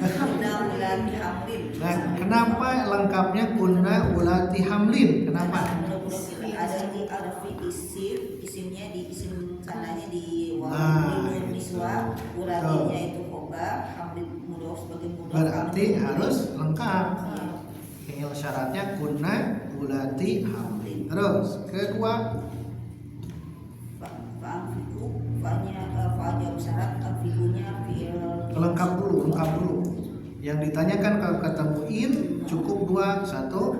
Kunna ulati hamlin. Nah, kenapa lengkapnya kunna ulati hamlin? Kenapa? Ada fi isimnya di isim kanannya di Nah, di niswa, ulatinya itu khobar, hamlin mudhof sebagai mudhof. Berarti harus lengkap. Fiil syaratnya kunna ulati hamlin. Terus kedua, Fa'amfiku, fa'ajab syarat, amfikunya fi'il lengkap dulu. Yang ditanyakan kalau ketemu in cukup dua, satu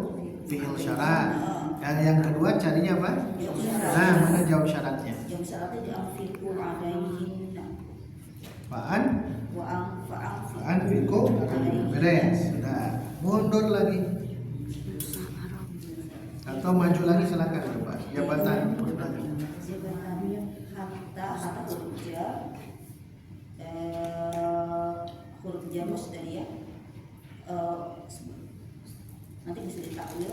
fiil syarat. Yang kedua carinya apa? jawab syarat. Nah, mana jawab syaratnya? Jawab syaratnya di amfiku alaihinna. Fa'an fiku beres. Sudah. Mundur lagi. Atau maju lagi silakan coba. Jabatan terus lagi. Jabatannya hatta kerja huruf jar musdaliyah nanti bisa ditakwil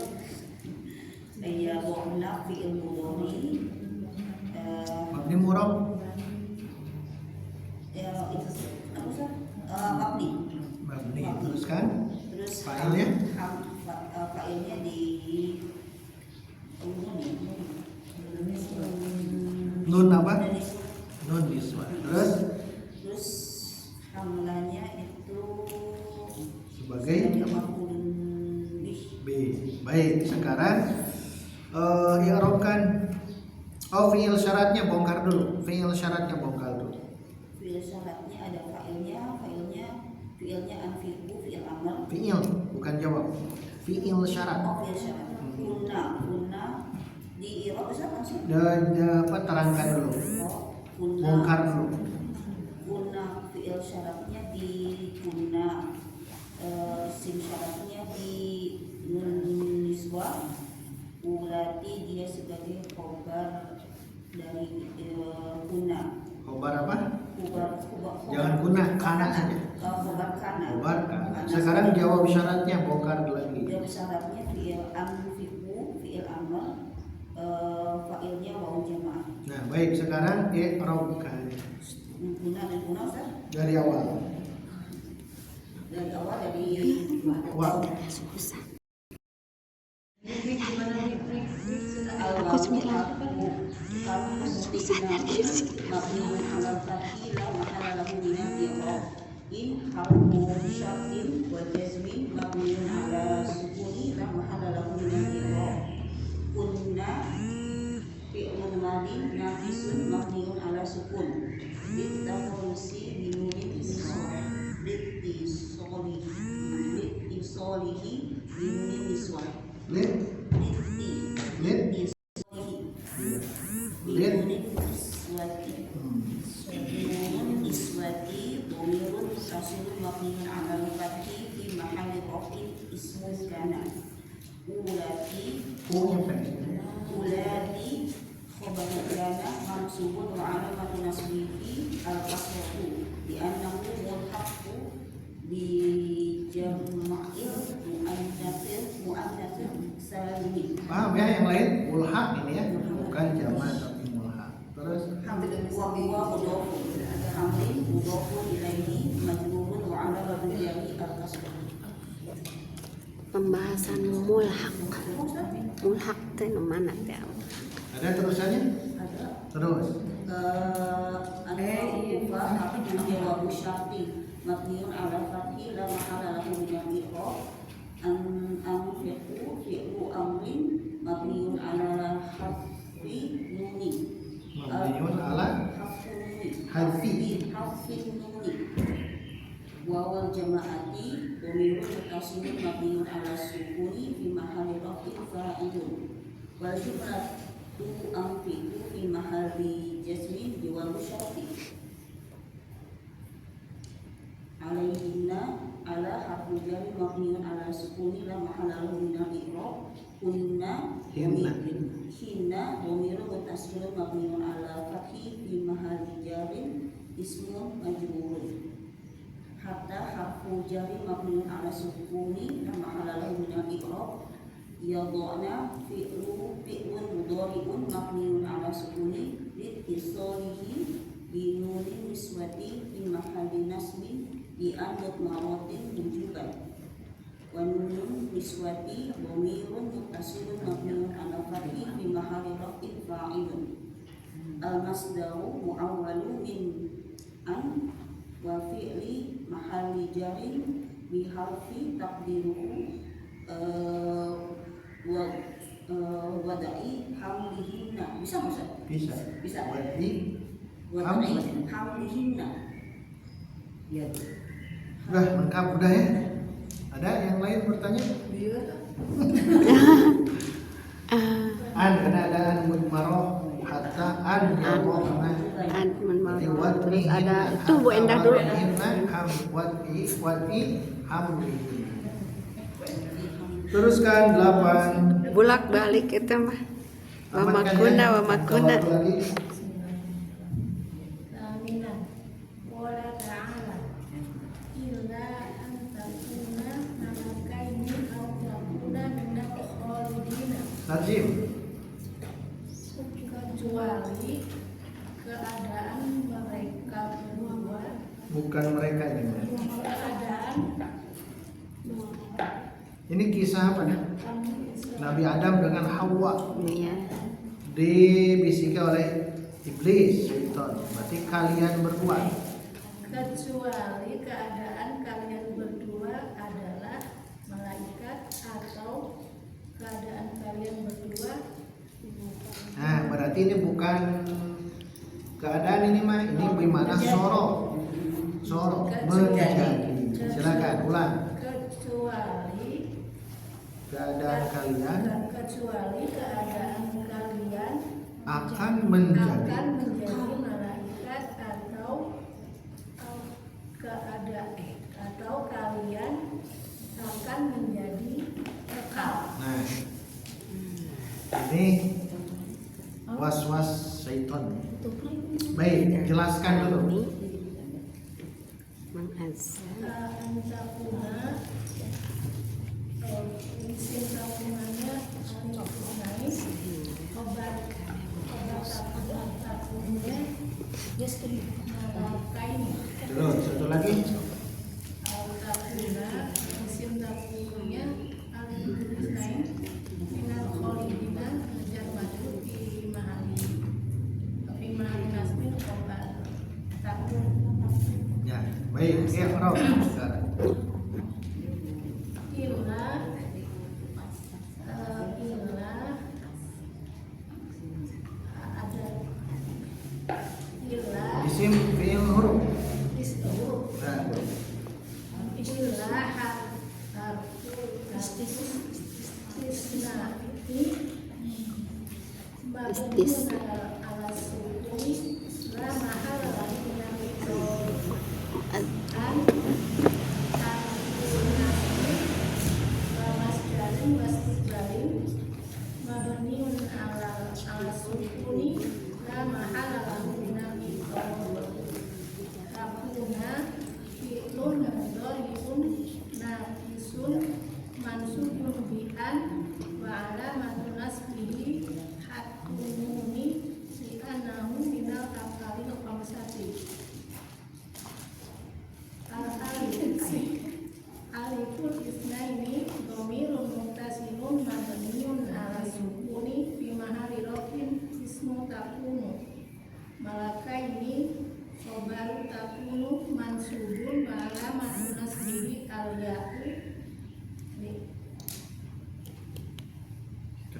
ya bu'na fi'il mudhari Mabni murab. ya itu apa sih mabni Mabni. Teruskan. terus Fa'ilnya? fa'ilnya di Nun apa? Nun niswa. terus hamlanya itu Sebagai maf'ulun bih. B. Baik, sekarang i'rabkan. Fiil syaratnya bongkar dulu. Fiil syaratnya bongkar dulu. Fiil syaratnya ada fiilnya anfiku fiil amr. Fiil bukan jawab. Fiil syarat. Fiil syarat. Kunna di i'rab bisa langsung. Terangkan dulu. Kunna Bongkar dulu. kunna fiil fi'il syaratnya di kunna, sim syaratnya di nun niswah, ulati dia sebagai khobar dari kunna. Khobar apa? Khobar Jangan kunna, kana saja. Khobar kana. Khobar kana. Sekarang jawab syaratnya, bongkar lagi. Jawab syaratnya fi'il anfiqu, fi'il amal, fa'ilnya wawu jamaah. Nah, baik, sekarang i'rabkan Guna dan guna Ustaz? dari awal. Dari awal dari Wow. Aku 9. Susah dari sini. Mabniun ala fathi la mahalla lahu min al-i'rab. In harfu syartin wa jazmin mabniun ala sukuni la mahalla lahu min al-i'rab. Kunna fi'lun madin nafisun mabniun ala sukun. Bittafalusi binunin niswah. Bittisolihi binunin niswah. Lid, lid, lid. Iswati dhamirun muttasilun mabniun 'ala al-fathi fi mahalli raf'in ismun kana. Ulati khabar kana mansubun wa 'alamatu nasbihi al-kasratu bi annahu mulhaqu bi jam'il mu'annatsin salim. Paham ya yang lain? Mulhaq ini ya, bukan jamak tapi mulhaq. Terus Wa huwa hamlin mudhafun ilaihi majrurun wa 'alamatu jarri al-kasrah. Pembahasan mulhaq. Mulhaq itu mana teh? ada terusannya? Ada Terus. al-fa'a harfu jawabu syarti mabniun 'ala fathi la mahalla lahu min al-i'rab. Anfiqu fi'lu amrin mabniun 'ala harfi nuni. Mabniun ala harfi nuni. Wawal jama'ati dhamirun muttasilun mabniun 'ala sukuni fi mahalli raf'in fa'ilun. Wal jumlatu anfiqu fi mahalli jazmin jawab syarti. Alaihinna ala harfu jar mabniun 'ala sukuni la mahalla lahu min al-i'rab. Kunna hinna dhamirun muttasilun mabniun 'ala fathi fi mahalli jarin ismun majrurun. Hatta harfu jari mabniun 'ala sukuni la mahalla lahu min al-i'rab. Yadhana fi'lun mudhari'un mabniun 'ala sukuni liittisalihi bi nunin niswati fi mahalli nasbin bi an mudmaratin wujuban. Wa nunun niswati dhamirun muttasilun mabniun 'ala fathi fi mahalli raf'in fa'ilun. Al-masdaru mu'awwalun min an wa fi'li mahalli jarin bi harfi taqdiruhu wada'i hamlihinna. Bisa Ustaz? Bisa. Wadi Wada'i hamlihinna. Ya. udah lengkap udah ya. Ada yang lain bertanya? An karena ada an mudmaroh hatta an yadhana. Terus ada itu Bu Endah dulu. Teruskan 8. Bulak balik itu mah. Wa makuna. Aminan. Qala ta'ala illa an takuna malakaini aw takuna minal khalidina. Lazim. Kecuali keadaan mereka berdua, Bukan mereka ini. keadaan Ini kisah apa nih? Nabi Adam dengan Hawa Iya. dibisiki oleh iblis, syaitan. Berarti kalian berdua. kecuali keadaan kalian berdua adalah malaikat atau keadaan kalian berdua. Nah, berarti ini bukan keadaan ini mah, ini bagaimana sorok menjadi. Silakan ulang. Kecuali keadaan kalian Akan menjadi malaikat atau keadaan atau kalian akan menjadi kekal. Nah, ini was-was syaitan. Baik, jelaskan dulu. Antakuna isim takunannya naik obat takunnya kain. Terus satu lagi. Takuna isim takunannya naik minal kholidina ngejar maju di mahali nasmin obat takun. Ya, baik. Iqra sekarang. Isim fi'il huruf. Nah, Alifun isnaini dhamirun muttasilun mabniun ala sukuni fi mahali rafin ismu takunu malakaini khobaru takunu mansubun wa alamatun nasbihi al-ya'u.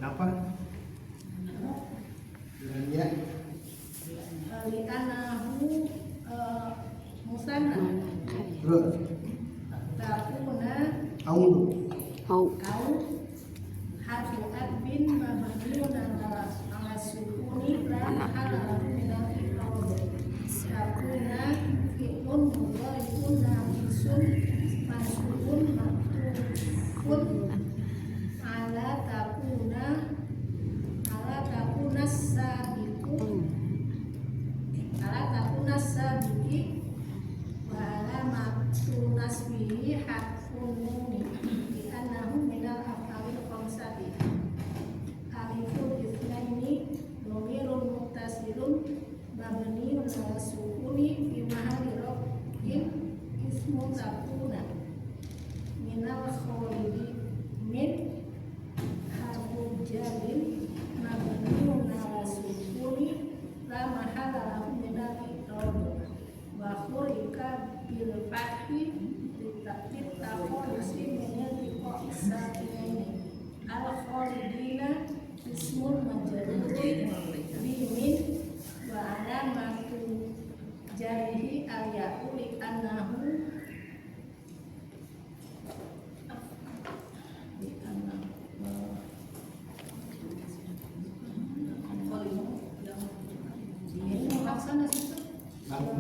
kenapa? Dengan ya. Li'anahu musanna Terus. takuna Aulu. Au. au harfu adbin mabniun ala sukuni la mahala lahu min al-i'rab. Takuna fi'lun mudhari'un naqisun mansubun maktubun ala takuna sabiqi wa alamatun nasbihi harfun nun li annahu min al-af'alil khamsati. Alifun itsnaini dhamirun muttasilun mabniun ala sukuni fi mahalli raf'in ismu takuna minal kholidi min harfu jalin mabniun ala sukuni la mahala lahu min al-i'rab wa khurika bil fathi litakhalusi min al-liqa'i sakinaini al-khalidina ismun majrurun bi min wa alamatu jarihi al-ya'u li annahu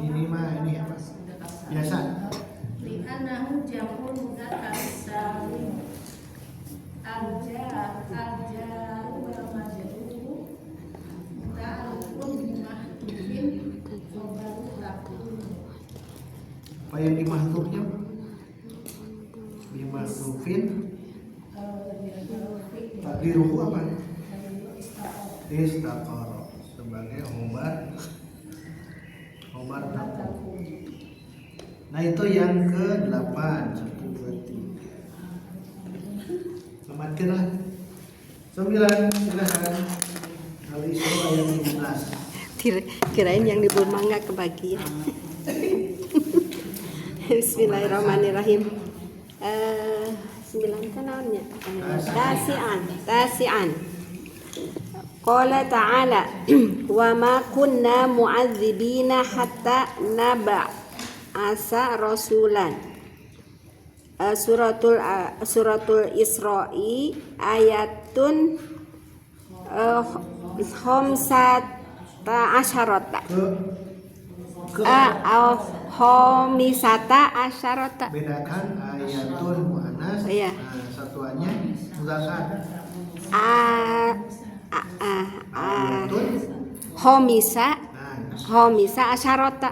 Minimal ini apa? Biasa. li'annahu jam'un mudzakkar salim al-jar wa majrur ta'alluqun bi mahdhufin khabaru takun. Apa yang dimahdhufnya? Dimahdhufin. Takdiruhu apa? Istaqara sebagai Omar takun. Nah itu yang ke-8. 1, 2, 3. Selamatkanlah. 9. Silakan. Al-Isra ayat 15. Kirain yang di mangga kebagian. Bismillahirrahmanirrahim. 9 kan naonnya? Tasi'an. Qala ta'ala wa ma kunna mu'adzibina hatta nab'asa rasulan. Suratul Isra'i ayatun khamsata asyarata. Homisata asyarota. Bedakan ayatun muannas. Iya. Nah, satuannya muzakkar. Ayatun. Homisa Nah, asyarota.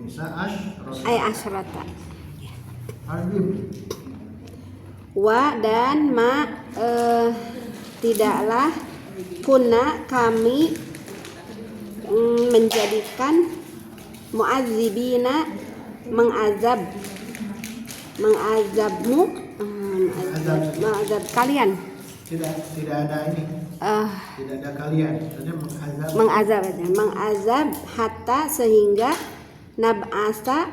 komisa asyrota. Ay asyarota. Arbim. Wa dan ma tidaklah kuna kami menjadikan mu'adzibina mengazabmu mengazab kalian Tidak ada ini. Tidak ada kalian. Maksudnya mengazab hatta sehingga nab'asa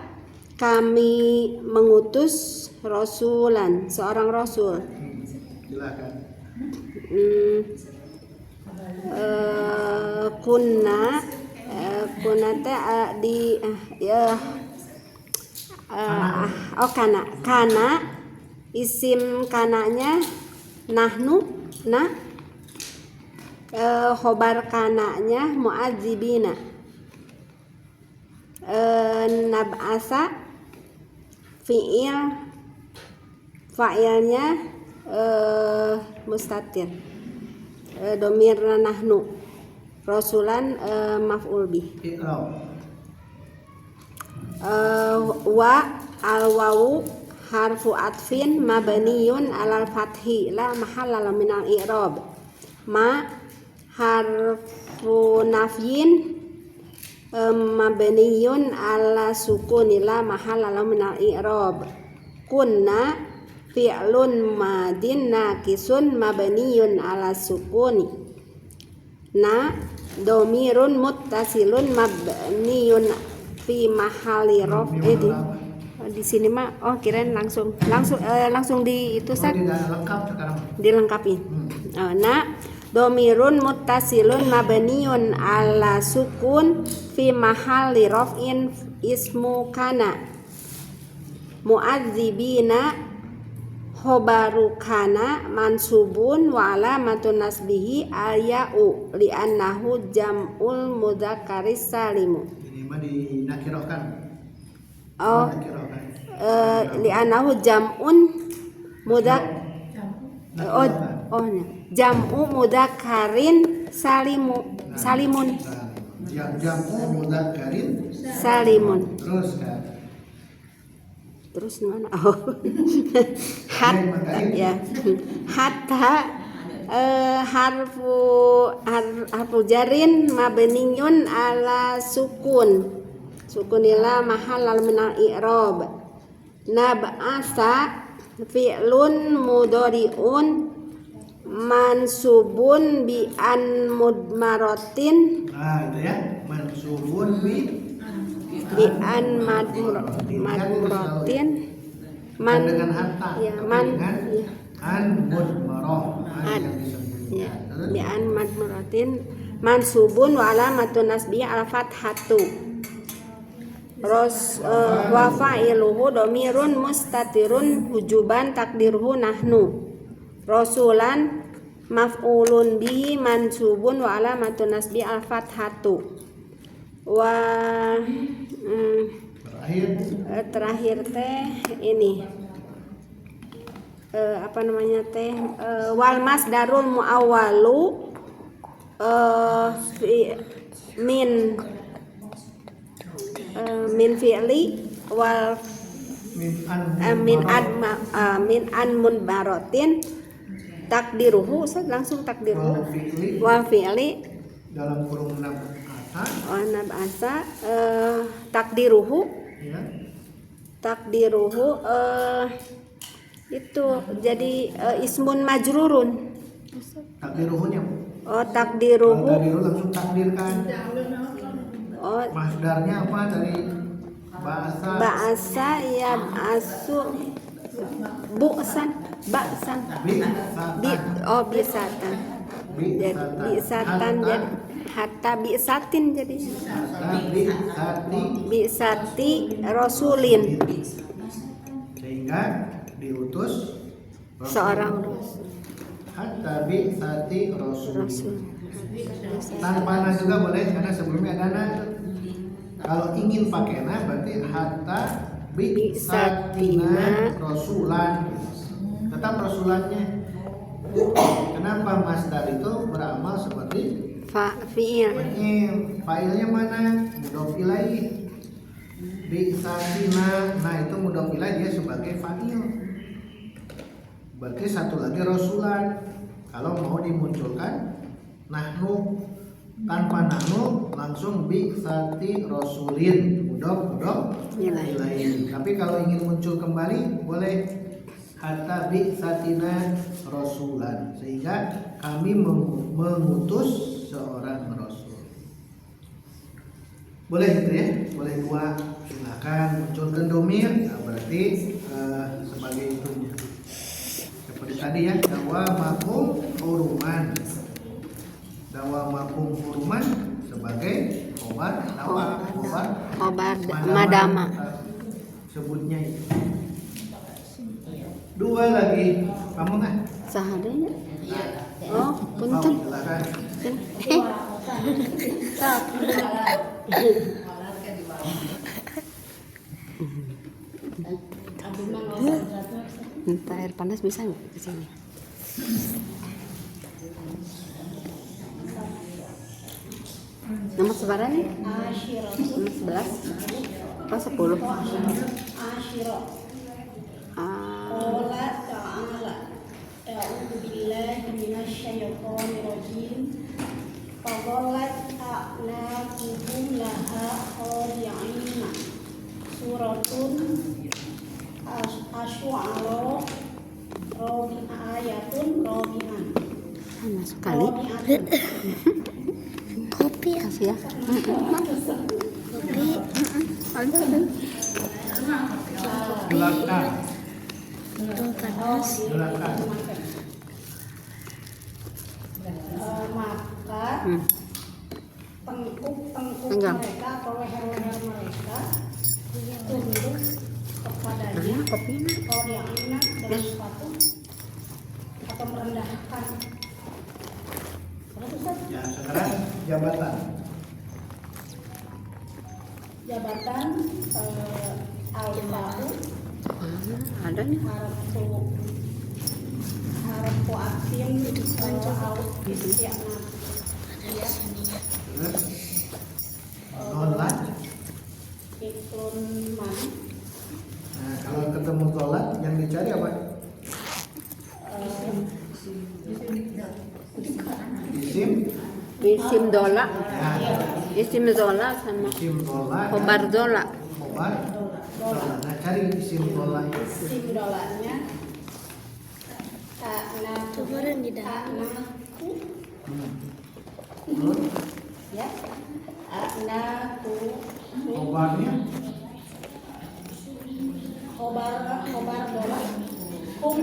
kami mengutus rasulan seorang rasul. Silakan. Kuna teh kana isim kananya nahnu khobar kananya mu'adzibina nab'asa fa'ilnya mustatir domirna nahnu rasulan maf'ul bih. Iqra. Wa al-wawu harfu atfin mabniyun alal fathi la mahalla min al-i'rab. Ma harfu nafyin mabniyun ala sukuni la mahalla min al-i'rab. Kunna fi'lun madin naqisun mabniyun ala sukuni. Na domirun muttasilun mabniyun fi mahalli di sini mah kirain langsung di itu Ustaz. Tidak lengkap sekarang. Dilengkapi. Na domirun muttasilun mabniyun ala sukun fi mahalli raf'in ismu kana mu'adzibina khobaru kana mansubun wa alamatun nasbihi aya'u li'annahu jam'ul mudzakkaris salimu. Ini mah dinakirahkan. Li'annahu jam'un jam'u mudzakkarin salimun. Jam'u mudzakkarin Salimun. terus kan. Terus mana? Hatta harfu jarin mabniyun ala sukunila mahallal minal i'rab. Nab'asa fi'lun mudhari'un mansubun bi an mudmaratin. Nah, itu ya. Mansubun bi an madmuratin dengan hatta. ya An mudmarah. Ya, bi an madmuratin mansubun wa alamatun nasbihi al fathatu. Wa fa'iluhu dhamirun mustatirun wujuban takdirhu nahnu. Rasulan maf'ulun bihi mansubun wa alamatun nasbihi al fathatu. Terakhir teh ini apa namanya teh wal masdarul muawwalu min fi'li wal min an munbaratin takdiruhu langsung takdiruhu wal fi'li dalam kurung nab'asa takdiruhu ya. Itu jadi ismun majrurun. Takdiruhunya. Takdiruhu. Takdiruhu langsung takdirkan. Masdarnya apa dari bahasa? Bahasa ya asu ba'san. Bisatan. Jadi bisatan jadi hatta bisatin jadi. Bisati rasulin. Sehingga diutus seorang rasul. Hatta bisati rasul. Tanpa na juga boleh karena sebelumnya ada na. Kalau ingin pakai na berarti hatta bi'satina rasulan. Tetap rasulannya. Kenapa masdar itu beramal seperti fi'il. Fa'ilnya mana? Mudhof ilaih. Bi'satina, nah itu mudhof ilaih dia sebagai fa'il. Berarti satu lagi rasulan. Kalau mau dimunculkan nahnu, tanpa nahnu langsung bi'sati rasulin, mudhof ilaih. Tapi kalau ingin muncul kembali boleh hatta bi'satina rasulan, sehingga kami mengutus seorang rasul. Boleh gitu ya, boleh dua. Silakan munculkan domir, nah berarti sebagai itu. Seperti tadi ya, dawamakum huruman. Dawamakum huruman sebagai obat madama. Sebutnya itu. Dua lagi, kamu nggak? Sahadanya. Oh, punten. Silakan. Minta air panas bisa nggak ke sini? Nomor sebaran nih? Nomor 11 apa 10? Asyira. Qala ta'ala a'udzu billahi minasyaitonir rajim. Fadhallat a'naquhum laha khadi'ina. Suratun Asy-Syu'ara ayatun rabi'an. Sama sekali. Kopi kasih ya. Kopi. Ada. Belakang. Panas. Belakang. Maka tengkuk Enggak. mereka atau leher-leher mereka tunduk kepadanya Kopinya. khadi'ina dengan sepatu atau merendahkan. Ya, sekarang jabatan. Jabatan al-fa'u Ada nih. harfu atin au isti'na. Terus tolat. Iklun man Nah, kalau ketemu tolat yang dicari apa? Isim dola. Nah, Isim zola sama isim tolat. khobar zola. Khobar tolat. Nah, cari isim tolat. sim dolanya ta'naku ya ta'naku Khobarnya khobar dola kum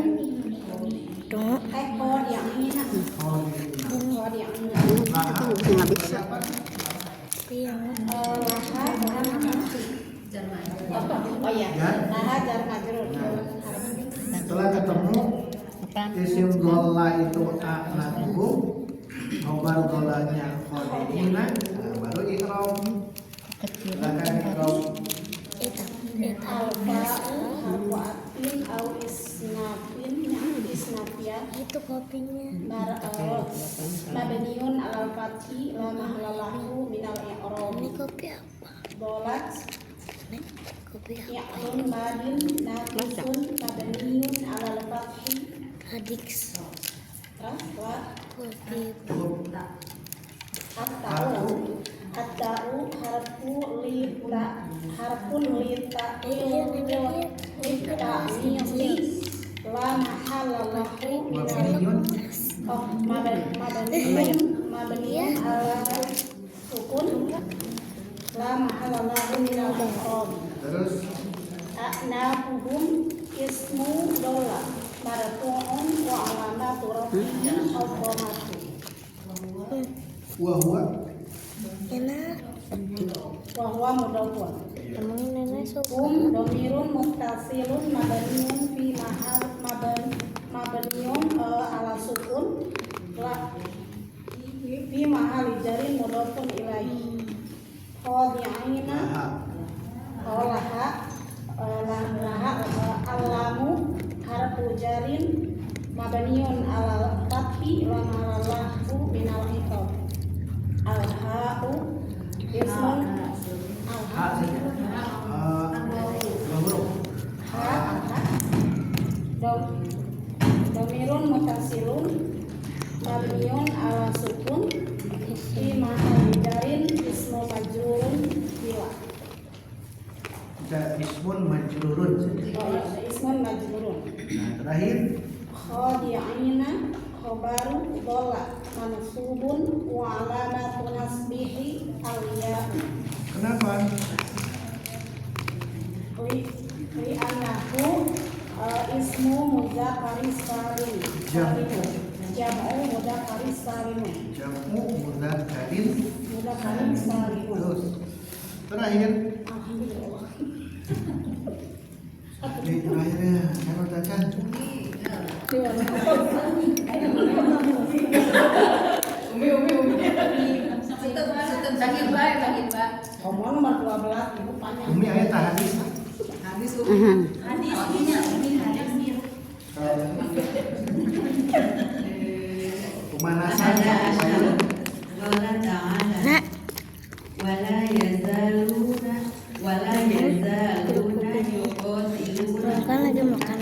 kod yang ini nak kod yang ini Itu nggak bisa. laha oh ya laha jar majrur setelah ketemu isim dola itu a'naku, khobar dolanya khodina, nah baru i'rab. Silakan i'rab. al-fa'u harfu atin au isnafin isnafia Itu kopinya. mabniun alal fathi la mahlalahu minal Ini i'rab kopi apa? dolat Kopi apa? ya'un madin naqisun mabniun alal fathi Adix. wa Kopi. at-ta'u harfun li la mahalallahu minal mabniun ala sukun la mahalallahu minal i'rab. Terus A'nafuhum ismu dola marfu'un wa alamatu rafi'i al-dhamatu wa huwa Enak. wa huwa mudhafun. Emang nenek suka. Domirun muttasilun mabniun fi mabniun ala sukun la fi mahali jarin mudhafun ilaihi. khadi'ina Laha. alamu harfu jarin mabniun ala fathi la mahallahu minal iqab. Al-ha'u ismun Ha saja. Dua huruf. Domirun mutasilun mabniun ala sukun fi mahalli jarin ismu majrurun bila. Kita ismun majrurun saja. Ismun majrurun. Nah, terakhir Khadi'ina khobaru dola mansubun wa alamatu nasbihi al-ya'u kenapa? li annahu ismu mudzakkari salim. Jam'u mudzakkari salim. Jamu mudzakkarin. Mudzakkari salim. Terus terakhir Alhamdulillah. ini terakhirnya saya bacakan. Seten sakit baik sakit Pak. Ngomong nomor 12 ibu panjang. Umi ayat hadis. Habis Umi. Pemanasan supaya Qala ta'ala Nak, wala yazaluna yuqatiluna kan lagi makan.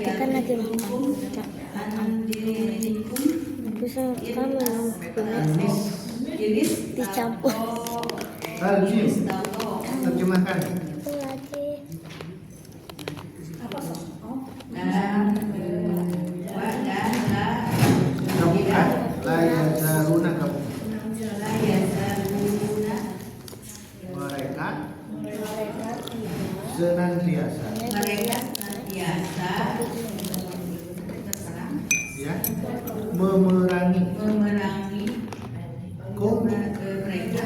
Kan lagi makan. an dinikum Bisa kamu Anis dicampur. Tarjim. Terjemahkan. Itu lagi. Bukan la yazaluna kamu. Mereka senantiasa mereka senantiasa ya memerangi mereka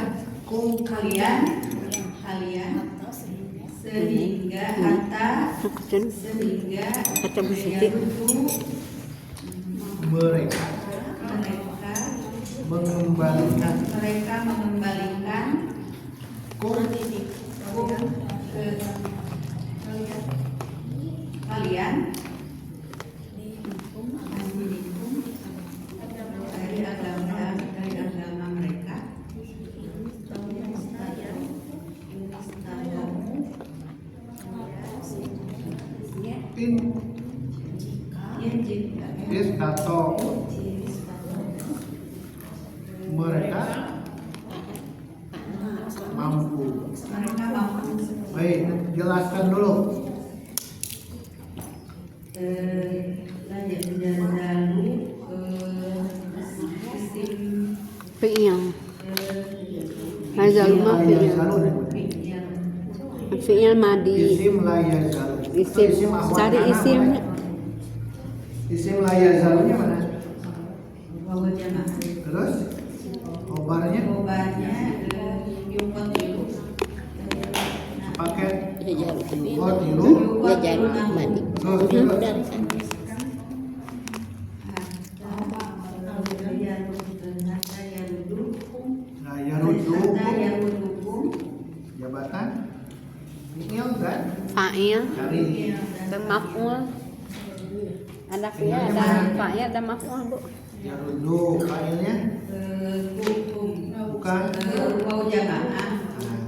kalian sehingga Kata Bu Siti. mereka mengembalikan kum kalian dari agama mereka istato mereka mampu. Baik, jelaskan dulu. Fi'il. Mazalu ma fi'il. Fi'il madi. Isim la yazalu. Isim. Cari isim. Isim la yazalunya mana? Wawu jamaah. Terus obarnya pakai Ya jalu kotilu. ya jalu mandi. Terus nah yarudukum jabatan fi'il dan Fa'il. cari Dan maf'ul. Ada fi'il, ada fa'il, ada maf'ul, Bu. yarudu fa'ilnya bukan Wawu jamaah.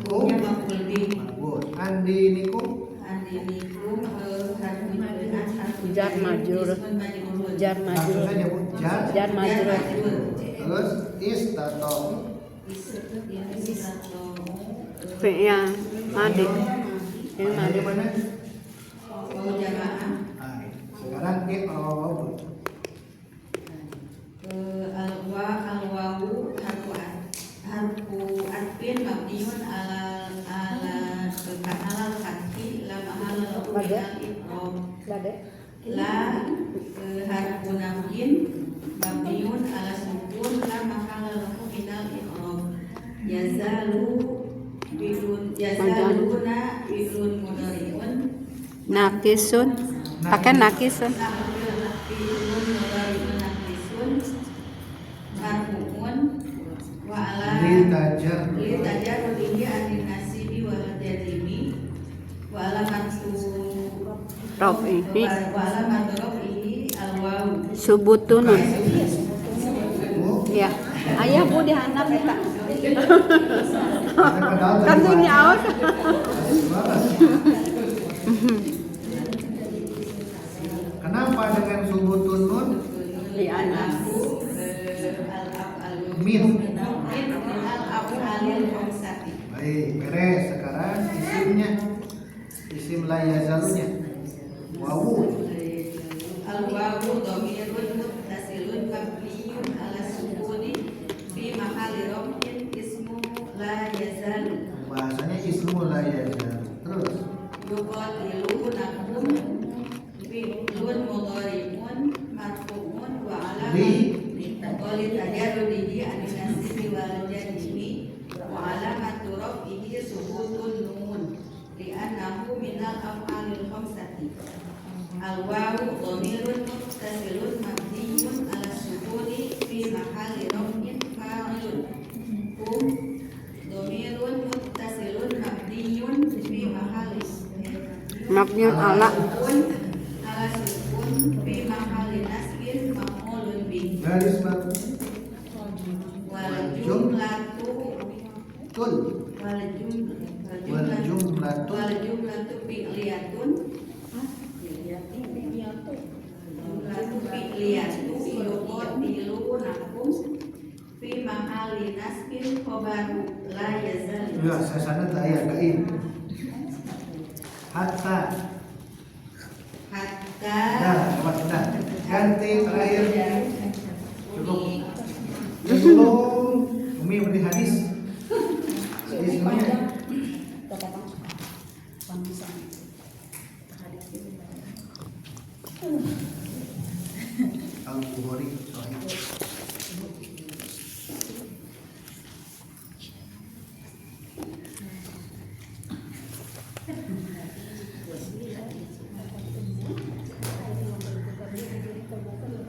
kum Maf'ul bih. marbut andi nikum Jar majrur. Jar langsung majrur. saja bu jar Jar majrur. terus istato Fi'il madi. Fi'il madi. mana? Wawu jamaah. Nah, sekarang i'rab Al-wawu harfu atfin mabniun ala fathi la mahala lahu min al-i'rab. La harfu nafyin mabniun ala sukun la mahala lahu min al-i'rab. Yazaluna fi'lun mudhari'un Nakisun. Pakai nakisun. fi'lun mudhari'un naqisun marfu'un wa ala litajar litajarrudihi anil Rob ini Wala madrob ini al-waw. subutun. Bu, Ya. Ayah bu dihanap eta. padahal Kan tuh nyaut. Kenapa dengan subutun nun? Di anak. Min. Al-af'alil khamsati. Baik, beres. Sekarang isimnya. Isim la yazalunya. Wawu. Al-wawu dhamirun muttasilun mabniyun ala sukuni fi mahalli raf'in ismu la yazalu. Bahasanya ismu la yazalu. Terus. Yuqatilunakum fi'lun mudhari'un marfu'un wa qali tajarrudihi anin nasibi wal jazmi wa alamatu raf'ihi subutun nun li'annahu minal af'alil khamsati. Al-wawu dhamirun muttasilun mabniyun ala sukuni fi mahalli raf'in fa'ilun. Dhamirun muttasilun mabniyun fi mahalli Mabniun ala ala sukun fi mahalli nasbin maf'ulun bih. Garis batu. Wal jumlatu Tul. wal Jumlatu. jumlatu fi'liyatun jumlatu fi'liyatu yuqatilunakum fi mahalli nasbin khabaru la yazal. Ya, saya sana tak ayat kain. Hatta. Hatta Dah, dapat dah. Ganti terakhir. Cukup. Belum. Umi beri hadis. Hadis semuanya. Al-Bukhari Sahih.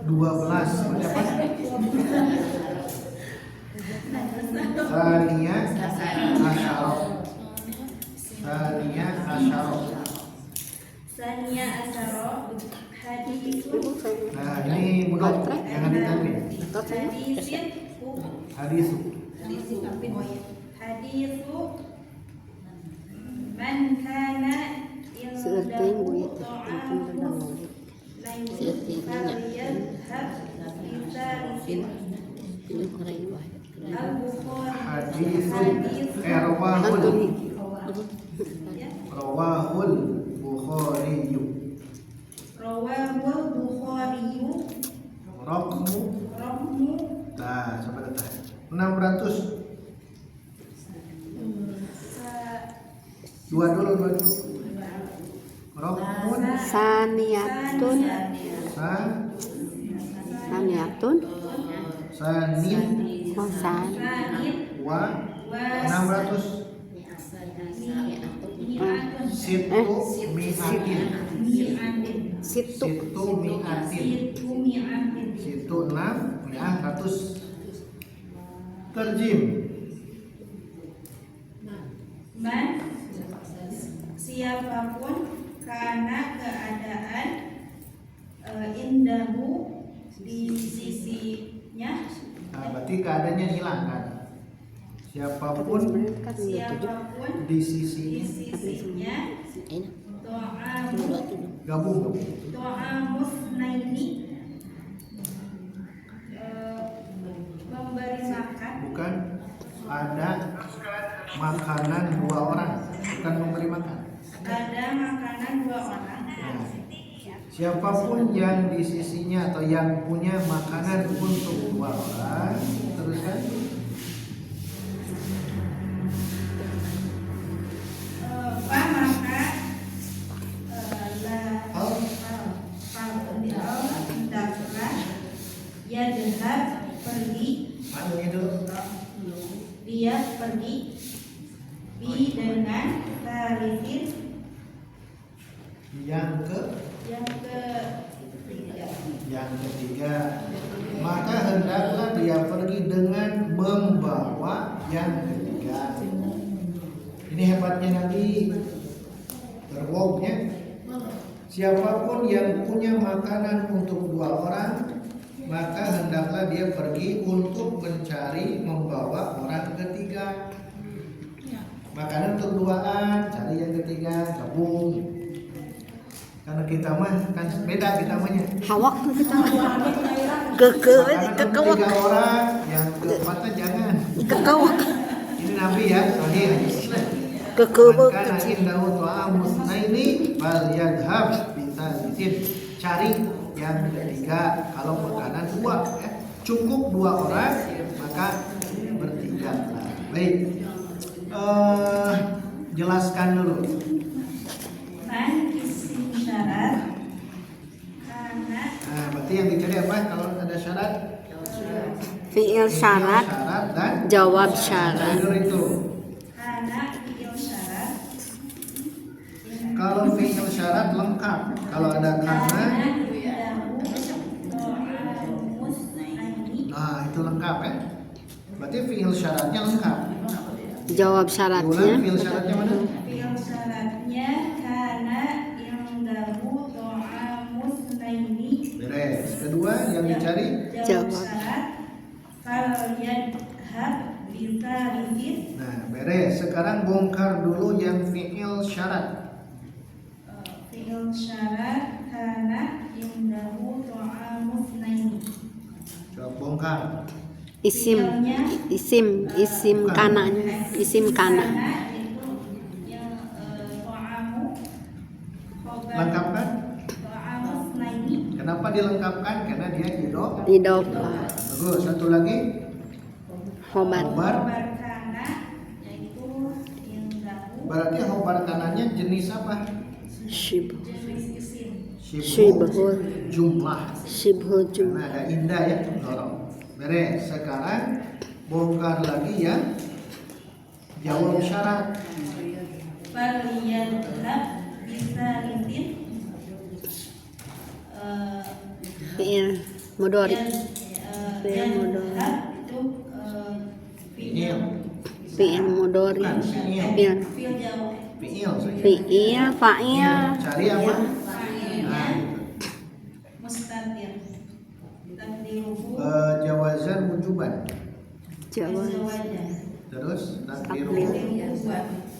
Dua belas berapa? Sania Asyarah. Sania Asyarah. Sania asaro hadisun Nah ini mudah yang ada tadi. hadisin Hadis. hadisu man kana Seperti Bu ya. Hadis. Rawahul. Rawahul Bukhari. Rawahul Bukhari Raqmu. Rahmu Nah, coba datang. 600. Dua dulu. Raqmun. Saniyatun. Saniyatun. Sanin. Kosan. Wa 600. Situ mi'atin. Situ. Situ mi'atin. Situ 6 mi'ah 100. Terjem. Man siapapun karena keadaan indahu di sisinya Nah, berarti keadaannya hilang kan? Siapapun siapapun di di sisinya. sisinya Gabung. to'amus naini memberi makan Bukan ada makanan dua orang, bukan memberi makan. ada makanan dua orang. Nah, siapapun yang di sisinya atau yang punya makanan untuk dua orang, teruskan. Maka dia pergi bi dengan tarifin Yang ketiga, maka hendaklah dia pergi dengan membawa yang ketiga. Ini hebatnya Nabi, terwognya Siapapun yang punya makanan untuk 2 orang, maka hendaklah dia pergi untuk mencari membawa orang ketiga. Makanan untuk 2-an, cari yang ketiga, gabung. Karena kita mah kan beda kita mahnya. Hawak kita. Makanan Kekewak. untuk 3 orang, yang keempatnya jangan. Kekewak. Ini Nabi ya, sahih hadis. Kekewak. Maka indahu ta'amus naini bal yadhhab bisalisin. Cari yang ketiga. Kalau makanan 2 ya, cukup 2 orang, maka bertiga. Baik. Jelaskan dulu. Man isim syarat karena Nah, berarti yang dicari apa kalau ada syarat? Fi'il syarat, Syarat dan jawab syarat. fi'il itu. karena fi'il syarat Kalau fi'il syarat lengkap. Kalau ada karena, nah itu lengkap ya. Berarti fi'il syaratnya lengkap. Jawab Ulang syaratnya. fi'il syaratnya mana? fi'il syaratnya karena indahu ta'amus naini Beres. Kedua yang dicari jawab Jawab. syarat fal yadhhab bisalisin nah beres. Sekarang bongkar dulu yang fi'il syarat. fi'il syarat karena indahu ta'amus naini Coba bongkar. Isim Bukan. kananya. Isim kana. karena itu yang ta'amu khobar Lengkapkan. ta'amus naini Kenapa dilengkapkan? Karena dia hidup. Idofah. Bagus. Satu lagi. Khobar. Khobar. khobar kana yaitu indahu Berarti khobar kanannya jenis apa? Shibh. jenis isim Shibhul. Jumlah. Shibhul Karena jumlah. ada indah ya. Dorong. Beres. Sekarang bongkar lagi yang jawab syarat. faliyadhhab bisalisin Fi'il mudhari. yadhhab itu Fi'il. Fi'il mudhari. Bukan fi'il. Fi'il. fi'il jawab Fi'il saja. Fi'il, fa'il. Cari apa? fa'ilnya mustatir takdiruhu Jawazan wujuban. Jawab. zawajan Terus takdiru. takdiruhu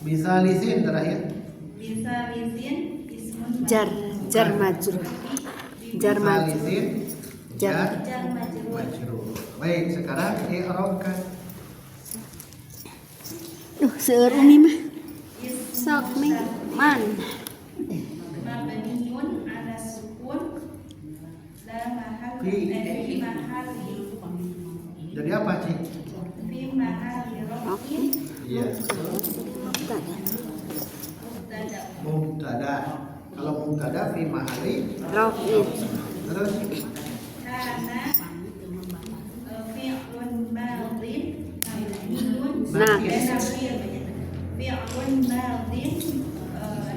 Bisa lisin terakhir. bisalisin ismun Jar majrur. Jar Bisa majrur. lisin. Jar. jar majrur Majrur. Baik, sekarang i'rabkan. Seueur umi mah. ismun Sok nih. Man. mabniun ala sukun la mahal Fi. fi mahali Jadi apa sih? fi mahali rafin Iya. mubtada Mubtada. Kalau mubtada fi mahali. Rafid. Terus karena fi'lun madin mabniun Nah. fi'lun madin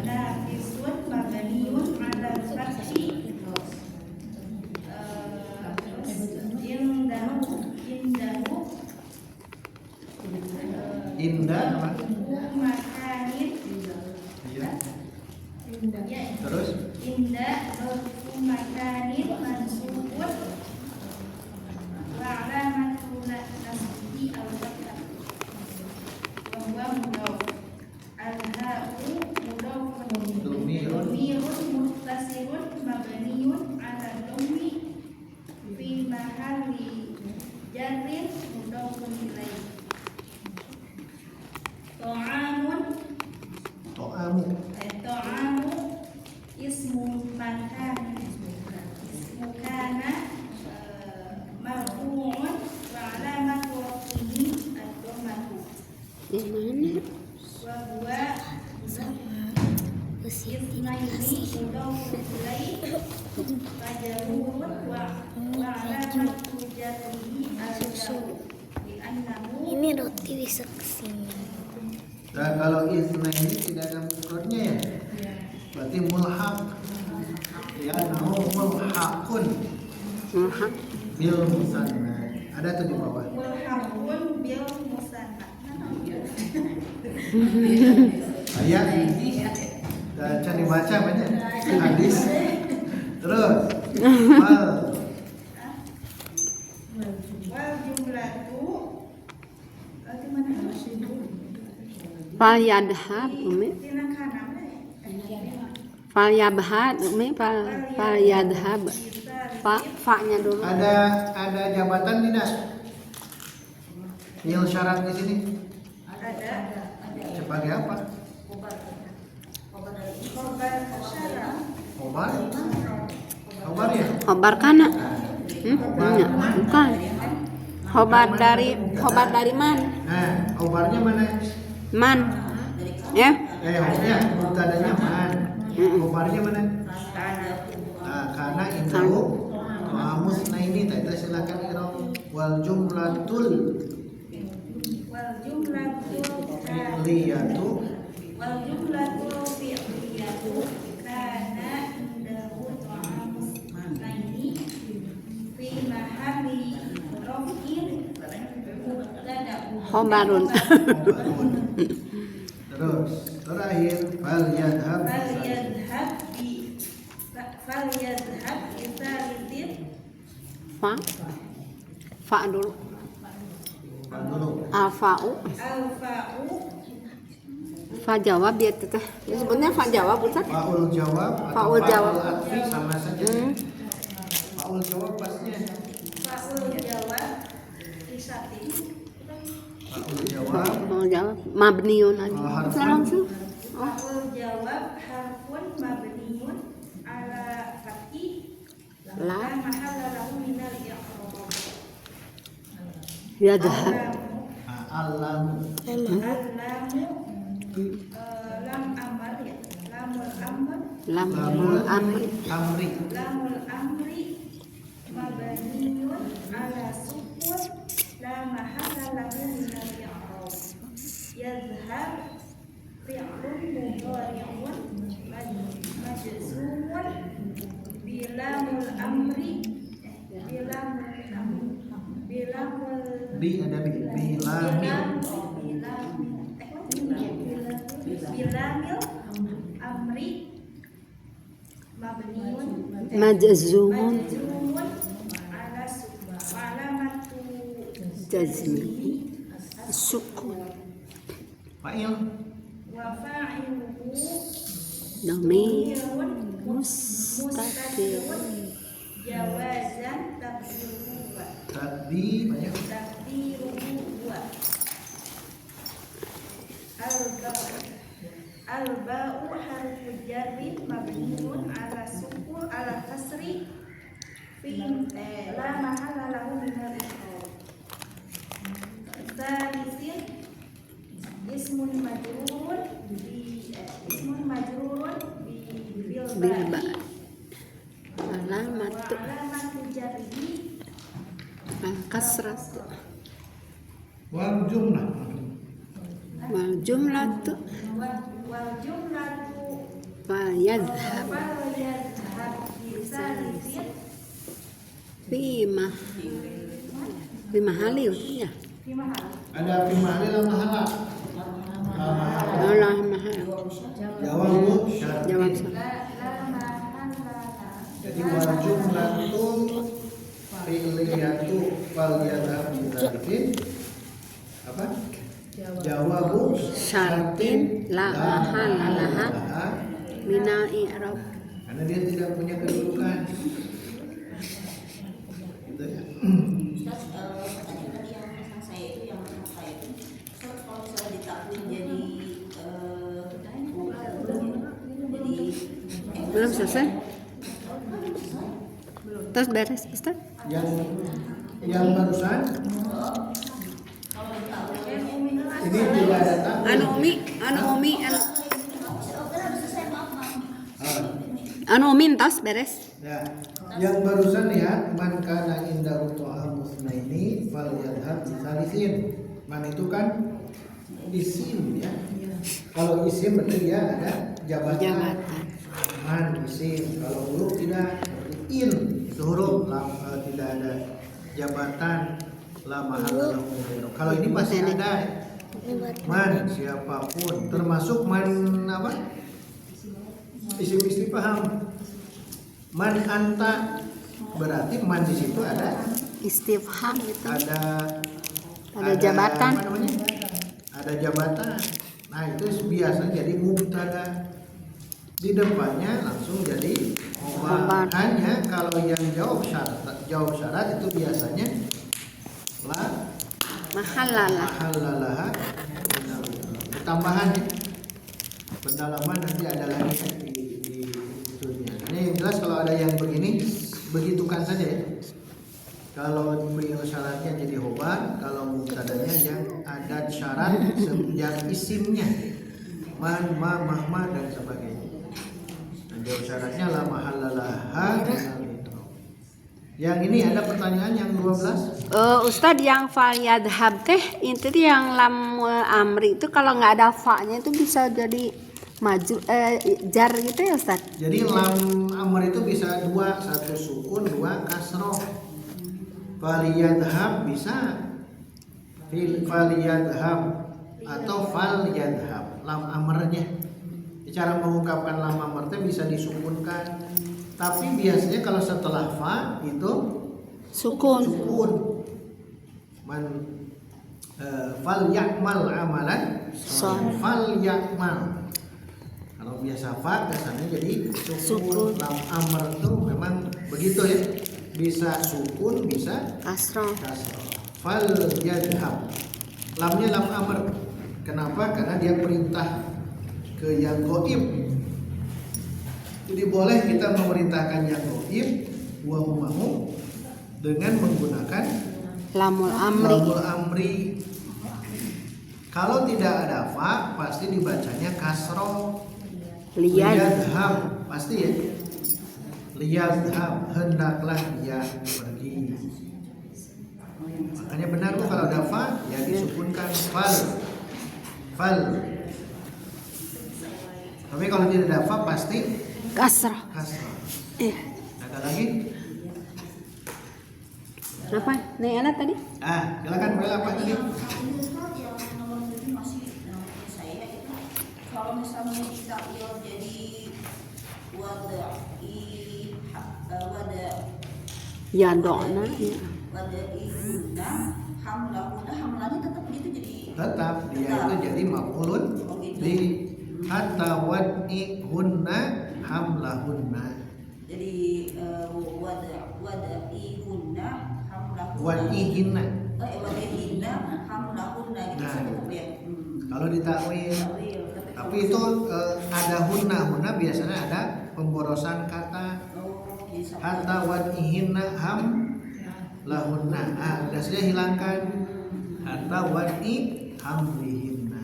nafisun mabniun ala fathi indah apa? makanin Iya. ya Terus indah makanin mansubun wa alamatu nasbihi al-fathah wa huwa mudhaf al-ha'u mudhafun Dhamirun. dhamirun muttasirun mabniun ala dhammi fi mahalli jarrin mudhafun ilaih ta'amun to'amu. ta'amu ismu makan ismu kana marfu'un wa alamatu rafihi ad-dhammatu Yang mana? wa huwa Positif ismaili mudhafun ilaih majrurun wa alamatu jarrihi al-jamu li'annahu ini roti bisa kesini. Nah, kalau isna ini tidak ada mufradnya ya. Berarti mulhaq. Ya, nahu mulhaqun Mulhaq. bil musanna. Ada tuh di bawah. mulhaqun bil musanna Ayat. Dan cari baca banyak. Hadis. Terus Wal jumlatu gimana? Fal yadhab umi. Tina kanan Fal yabhad umi fal yadhab. Fa-nya dulu. ada jabatan tidak? Fi'il syarat di sini ada sebagai apa? Khobar. Khobar ya? Khobar kana? Enggak, bukan. Khobar dari man. Nah, khobarnya mana? Man. Ya? Ya, mubtadanya man. Khobarnya mana? Nah, karena indahu amus. Nah ini tadi silakan irob wal jumlatul fi'liyatu kana indahu ta'amus maini fi mahalli raf'in mubtada Khobarun. terus terakhir fal yadhhab falyadhhab bisalisin Fa dulu. dulu Alfa'u. alfa'u Fa jawab ya teteh. Ya sebenarnya fa jawab Ustaz. faul jawab atau Faul jawab. faul atfi sama saja. Faul jawab pasnya fa'ul jawab isatin faul jawab Mau jawab mabniun aja. harfun. Langsung. fa'ul jawab harfun mabniun ala fathi La mahalla lahu minal i'rab yadhhab. alam lam amr ya lamul amr Lamul amri. amri lamul amri mabniun ala sukun la mahalla lahu minal i'rab yadhhab fi'lun mudhari'un majzumun bilamul amri bi ada bilamil bilamil amri mabniun Majzumun majzumun ala sukun alamatu jazmi. Sukun. fa'il wa fa'iluhu Dhamir mustaqilun mustaqil. jawazan taqdiruhu wa tadi banyak taqdiruhu wa al-ba'u harfu jarrin mabniun ala sukun ala kasri fi la mahalla lahu min al-i'rab tsalisin ismun majrurun bi bil Bilba. ba'i Alamat wa alamatu jarrihi kasrat. wal jumlah Wal jumlatu wal jumlatu fa yadhhab wal yadhhab bisalisin fi mahalil ya. fi mahal ada fi mahali la mahala Allah mahal. jawab Jawab syarti la mahalla jadi wal jumlatun fi'liyatu fal yadhhab bisalisin apa jawabu Syartin la mahala laha minal i'rab. karena dia tidak punya kedudukan gitu ya. tadi yang pesan saya itu yang menurut saya itu kalau misalnya ditakwil jadi Belum selesai? Terus beres Ustaz? yang barusan ini tidak ada tak Anu umi entos beres. ya yang barusan ya man kana indahu ta'amus naini fal yadhhab bisalisin man itu kan isim ya kalau isim berarti dia ada jabatan man isim kalau huruf tidak seperti in itu huruf tidak ada jabatan la mahalla lahu min al-i'rab. Kalau ini masih ada man siapapun termasuk man apa isim istifham. Man anta, berarti man di situ ada Istifham gitu. ada jabatan. apa namanya? Ada jabatan. Nah itu biasa jadi mubtada, di depannya langsung jadi khobar. Khobar. Hanya kalau yang jawab syarat itu biasanya la Mahallalah. mahallalaha tambahan ya. Pendalaman nanti ada lagi ya di itunya. Ini yang jelas kalau ada yang begini begitukan saja ya. Kalau fi'il syaratnya jadi khobar, kalau mubtadanya yang ada syarat yang isimnya man, ma, mahma dan sebagainya. Dan jawab syaratnya la mahallalaha minal i'rab. Yang ini ada pertanyaan yang 12. Ustadz yang fal yadhab teh itu yang lam amri itu kalau nggak ada fa-nya itu bisa jadi maju jar gitu ya Ustadz? Jadi lam amr itu bisa dua, satu sukun, dua kasroh. Faliyadhab bisa faliyadhab atau fal yadhab, lam amrnya. Cara mengungkapkan lam amr itu bisa disukunkan, tapi biasanya kalau setelah fa itu Sukun. Man fal yakmal amalan fal yakmal. Kalau biasa fa kesannya jadi sukun. Lam amr itu memang begitu ya, bisa sukun bisa Kasroh. kasroh. Fal yadhab, lamnya lam amr. Kenapa? Karena dia perintah ke yang goib. Jadi boleh kita memerintahkan yang goib wa humahu dengan menggunakan Lamul amri. lamul amri. Kalau tidak ada fa pasti dibacanya kasroh. Liyadhab pasti ya. Liyadhab, hendaklah dia pergi. Makanya benar tuh kalau ada fa ya disukunkan fal. Tapi kalau tidak ada fa pasti Kasroh. kasroh. Ada lagi? Apa? Nih anak tadi? Silakan Bella, apa tadi? Yang nomor 7 masih saya itu kalau misalnya ditakwil jadi Ya dona. Ya. wadaihuna hamlahnya tetap gitu jadi Tetap dia itu jadi maf'ulun bi hatta wadihunna hamlahunna. jadi wadaihuna hamlahunna Wadihinna. wadaihina hamlahunna gitu Nah. tetap ya. Kalau ditakwil, Takwil, tapi itu ada hunna biasanya ada pemborosan kata. jadi sama. Hatta wadihinna ham lahunna. Dasnya hilangkan. Hatta wadi hamlihinna.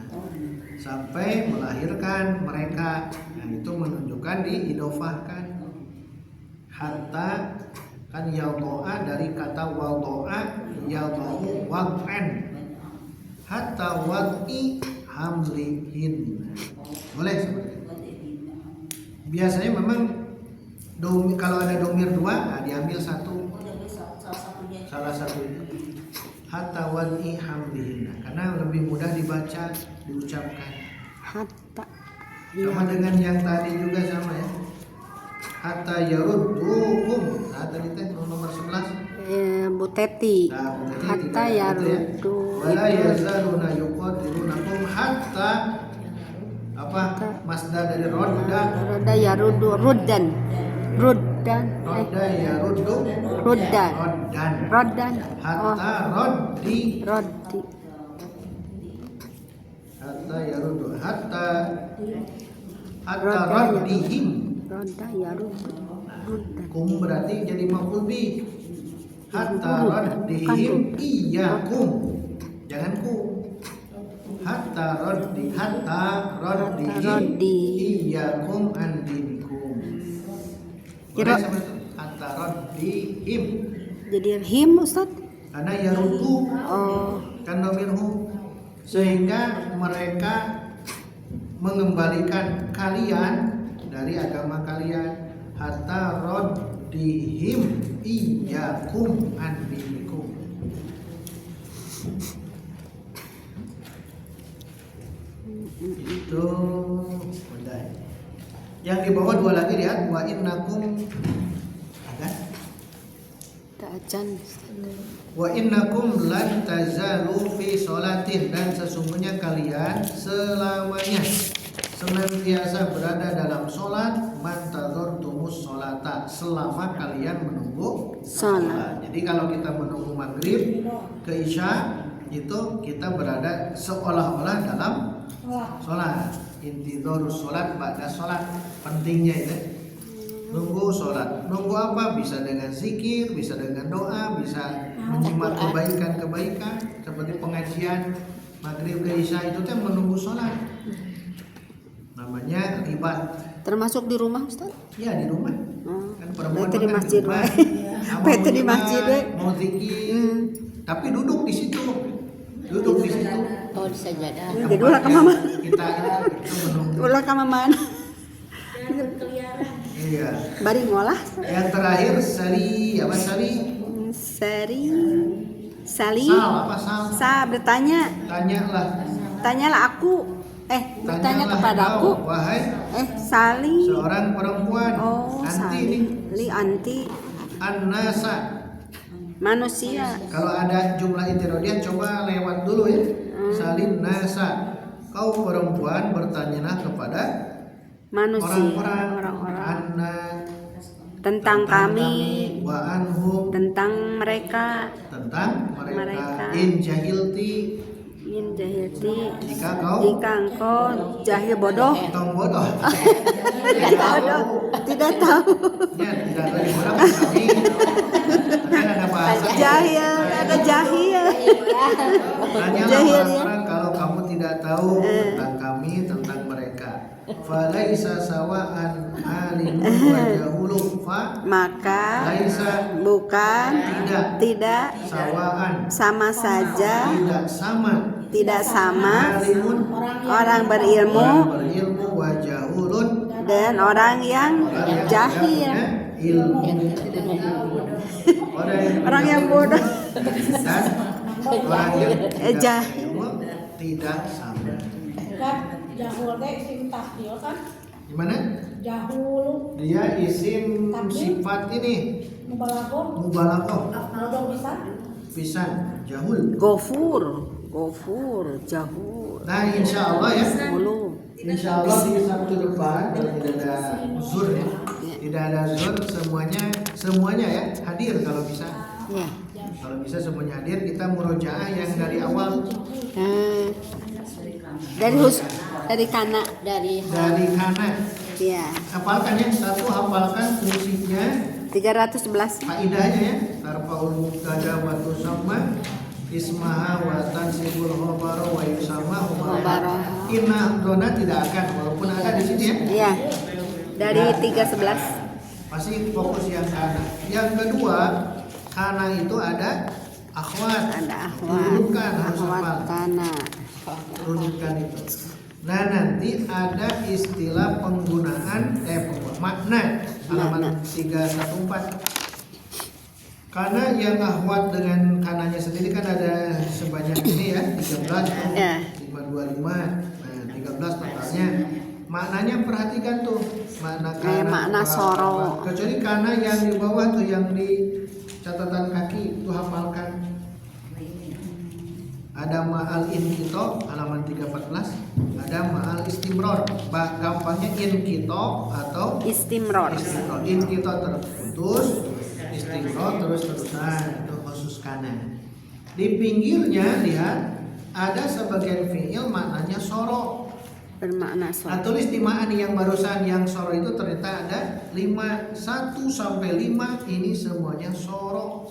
Sampai melahirkan mereka. Nah, itu menunjukkan diidofahkan. Hatta kan yaudoa dari kata waldoa yaudou wad'an. Hatta wadi hamlihin. Boleh seperti itu. Biasanya memang kalau ada domir dua, diambil satu, salah satunya. Hatta wadi hamlihin. Karena lebih mudah dibaca, diucapkan. Hatta. Sama dengan yang tadi juga sama ya. Hatta yaruddukum. Nah tadi teh nomor 11. Bu Teti. Nah, berarti Hatta tidak ada itu ya. yaruddu. Wala yazaluna yuqatilunakum hatta apa? Masdar dari rodda. Roda yaruddu ruddan. Ruddan. Rodda yaruddu. Ruddan. Roddan. Roddan. Hatta roddi. Roddi. Hatta yaruddu. Hatta Rodda roddihim. Roda yaruddu. Ruddan. Kum berarti jadi maf'ul bi. Hatta roddihim iyyakum. Jangan kum. Hatta roddihim iyyakum an dinikum. Boleh sama itu? Hatta roddihim. Jadi him Ustaz? Karena yaruddu Oh, kan domirhu, sehingga mereka mengembalikan kalian dari agama kalian. Hatta roddihim iyyakum an dinikum. Itu udah. Yang di bawah dua lagi lihat, wa innakum ada. Ta'ajan. Wa innakum lan tazalu fi sholatin, dan sesungguhnya kalian selamanya senantiasa berada dalam sholat, mantadzartumus sholata, selama kalian menunggu Sholat. Jadi kalau kita menunggu maghrib ke isya itu kita berada seolah-olah dalam sholat. Intidorus sholat ba'da sholat, pentingnya itu nunggu sholat. Nunggu apa? Bisa dengan zikir, bisa dengan doa, bisa menyimak kebaikan-kebaikan seperti pengajian maghrib ke isya, itu kan menunggu sholat. Namanya ribat. Termasuk di rumah Ustaz? Ya di rumah. Kan perempuan Berarti di makan masjid, rumah. Wak. Mau Berarti di nyimak, masjid, Wak. mau zikir, tapi duduk di situ. Duduk di situ. Oh, di sajadah. Jadi ulah ke mama. Kita menunggu. Ulah ke mamaan. Iya. Bari ngolah. Yang terakhir sali, apa sali? Sari. Sali. Sal, apa sal? Sa bertanya. Tanyalah. Tanyalah aku. Bertanya Tanyalah kepadaku. kau, wahai Sali. seorang perempuan. Oh, Nanti Sali. ini Li anti an-nasa. manusia. Kalau ada jumlah interodiat coba lewat dulu ya. Salin nasa. Kau perempuan bertanyalah kepada Manusia. orang-orang. Anna Tentang kami. wa anhum, Tentang mereka. tentang mereka. Mereka. In jahilti, In jahilti. jika kau Jika engkau jahil bodoh. tong bodoh. Tidak tahu. Tidak tahu. Ya, tidak lagi bodoh kami. Kan ada bahasa. Jahil. Ada jahil. Tanyalah Jahil, ya. orang-orang kalau kamu tidak tahu tentang kami, tentang mereka. Falaisa sawa'an alimun wa jahulun fa Maka laisa bukan tidak tidak sawa'an, sama saja, tidak sama alimun orang orang berilmu berilmu wa jahulun, dan orang yang orang yang jahil, tidak punya ilmu. orang yang bodoh. Dan orang yang tidak Jahil. ilmu tidak sama. Kan jahul teh isim tafdil kan? Gimana? Jahul Dia isim sifat ini mubalaghah mubalaghah, bodoh bisa. pisan jahul. Gofur, jahur, Nah, insya Allah ya. mulu. Insya Allah di Sabtu depan kalau tidak ada zur ya, tidak ada zur, semuanya ya hadir kalau bisa. Ya. Kalau bisa semuanya hadir, kita murojaah yang dari awal, Dari kana. Dari dari kanan. Ya. Hafalkan ya, satu hafalkan fungsinya, 311. faidahnya ya. Tarfaul mubtada wa tusamma ismaha wa tansibul khabara wa yusamma Khabara. Inna dona tidak akan, walaupun ada di sini ya. Iya. Dari 311. Masih fokus yang kana. Yang kedua, kana itu ada akhwat. Ada ahwat. Runukan harus Ahwat hafal. kana. Runukan itu. Nah, nanti ada istilah penggunaan makna halaman 314. Karena yang ahwat dengan kananya sendiri kan ada sebanyak ini ya, 13 tuh, Ya. 525. Nah, 13 totalnya. Maknanya perhatikan tuh, makna Kayak kana. makna apa. soro. Kecuali kana yang di bawah tuh yang di catatan kaki itu hafalkan. Ada ma'al inkito halaman 314, ada ma'al istimror. Gampangnya inkito atau Istimror. istimror. Inkito terputus, istimror terus-terusan, itu khusus kanan. Di pinggirnya lihat ada sebagian fiil maknanya soro. Bermakna Nah, suatu. tulis di ma'ani yang barusan yang soro itu ternyata ada 1 sampai 5 ini semuanya soro.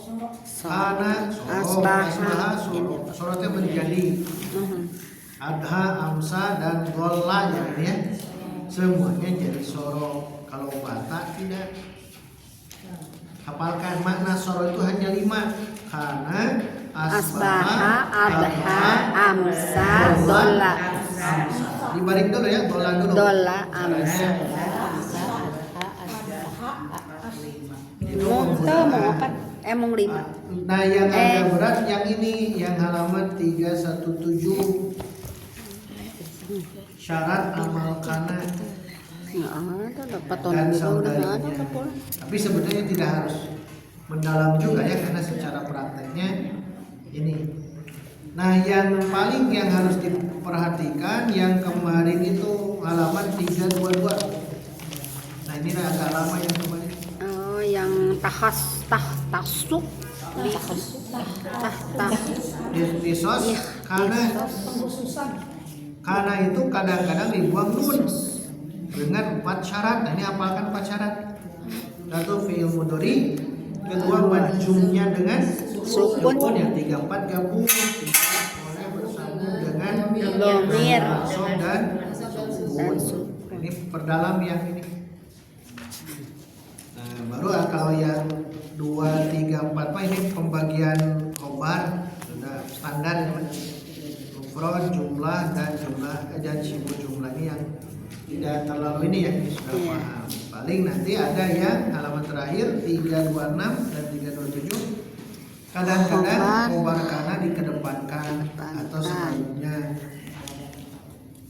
Ana soro, asbaha soro. Soro itu menjadi adha, amsa dan gola ya ini ya. Semuanya jadi soro. Kalau bata tidak. Hafalkan makna soro itu hanya 5. Karena Asbaha, abha, amsa, dola. Dibalik dulu ya, dola dulu. Dola, amsa. Itu Mau penggunaan. emong 5. Nah, yang agak berat yang ini, yang halaman 317. Syarat amal kana. Nggak ada, dapat dan tahun biru udah nggak ada saudarinya. kapul. Tapi sebetulnya tidak harus mendalam juga ya, karena secara prakteknya ini. Nah, yang paling yang harus diperhatikan yang kemarin itu halaman 322. Nah, ini agak lama yang kemarin. Oh, yang tahsuk Di sos karena itu kadang-kadang dibuang nun dengan 4 syarat. Nah, ini apalkan 4 syarat. Satu fi'il mudhari, kedua majumnya dengan sukun yang 34 gabung oleh bersambung dengan Dhamir. nasab dan sukun. Ini perdalam yang ini. Nah, baru kalau yang 2, 3, 4 Pak, ini pembagian khobar sudah standar ya Pak. Mufrad, jumlah dan sibuk jumlah ini yang tidak terlalu ini ya, ini sudah paham. Paling nanti ada yang halaman terakhir 326 dan 327. Kadang-kadang khobar kana dikedepankan atau sebelumnya.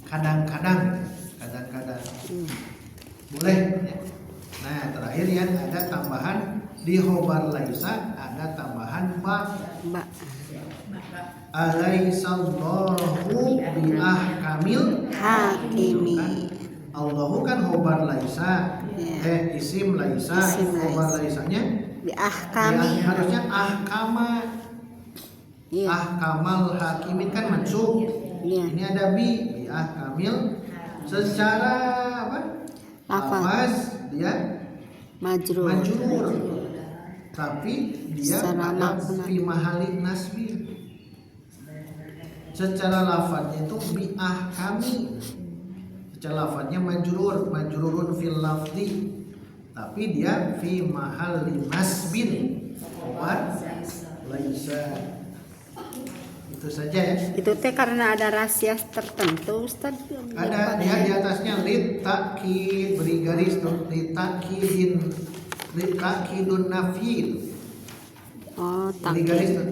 Kadang-kadang boleh ya. Nah, terakhir yang ada tambahan di khobar laisa, ada tambahan ba. Mbak. Alaisallahu biahkamil Hakimi. Allahu kan khobar laisa, Ya. isim laisa, Isim khobar laisa. laisanya Di ahkami. harusnya ahkama. Iya. Ahkamal hakimin kan mansub. Iya. Ini ada bi ahkamil. Secara apa? Lafaz. Lafaz dia Majrur. majrur. Tapi dia Secara ada makna. fi mahali nasbi. Secara lafadznya itu bi ahkami. Secara lafadznya majrurun fil lafzi. Tapi dia fi mahali nasbin. Khobar laisa. Itu saja ya. Itu teh karena ada rahasia tertentu, Ustaz. Ada dia di atasnya litakid, beri garis tuh litakidun nafil. Oh, Beri garis tuh.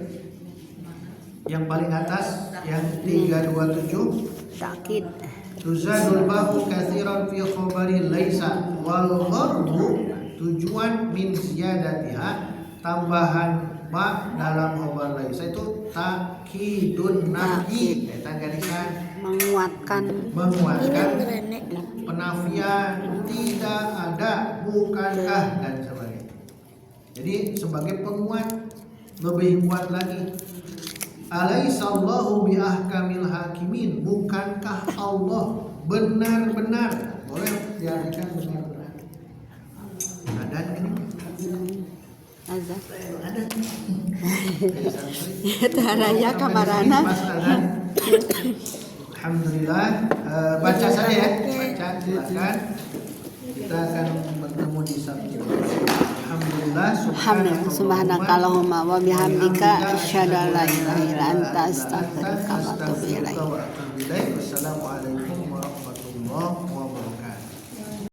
Yang paling atas yang 327 takkid. tuzadul bahu katsiran fi khabari laisa wal gharbu, tujuan min ziyadatiha, tambahan ba dalam khabar laisa itu takidun nafi, kita garisan Menguatkan. menguatkan penafian tidak ada, bukankah dan sebagainya. Jadi sebagai penguat, lebih kuat lagi. Alaisallahu biahkamil hakimin, bukankah Allah benar-benar, boleh diartikan benar-benar. Ada ini? Azan. Ada. Itu haraya kamarana. Alhamdulillah, baca saja ya, baca silakan. Kita akan bertemu di Sabtu. Alhamdulillah, Subhanakallahumma wa bihamdika asyhadu an la ilaha illa anta astaghfiruka wa atubu ilaik. Wassalamualaikum warahmatullahi wabarakatuh.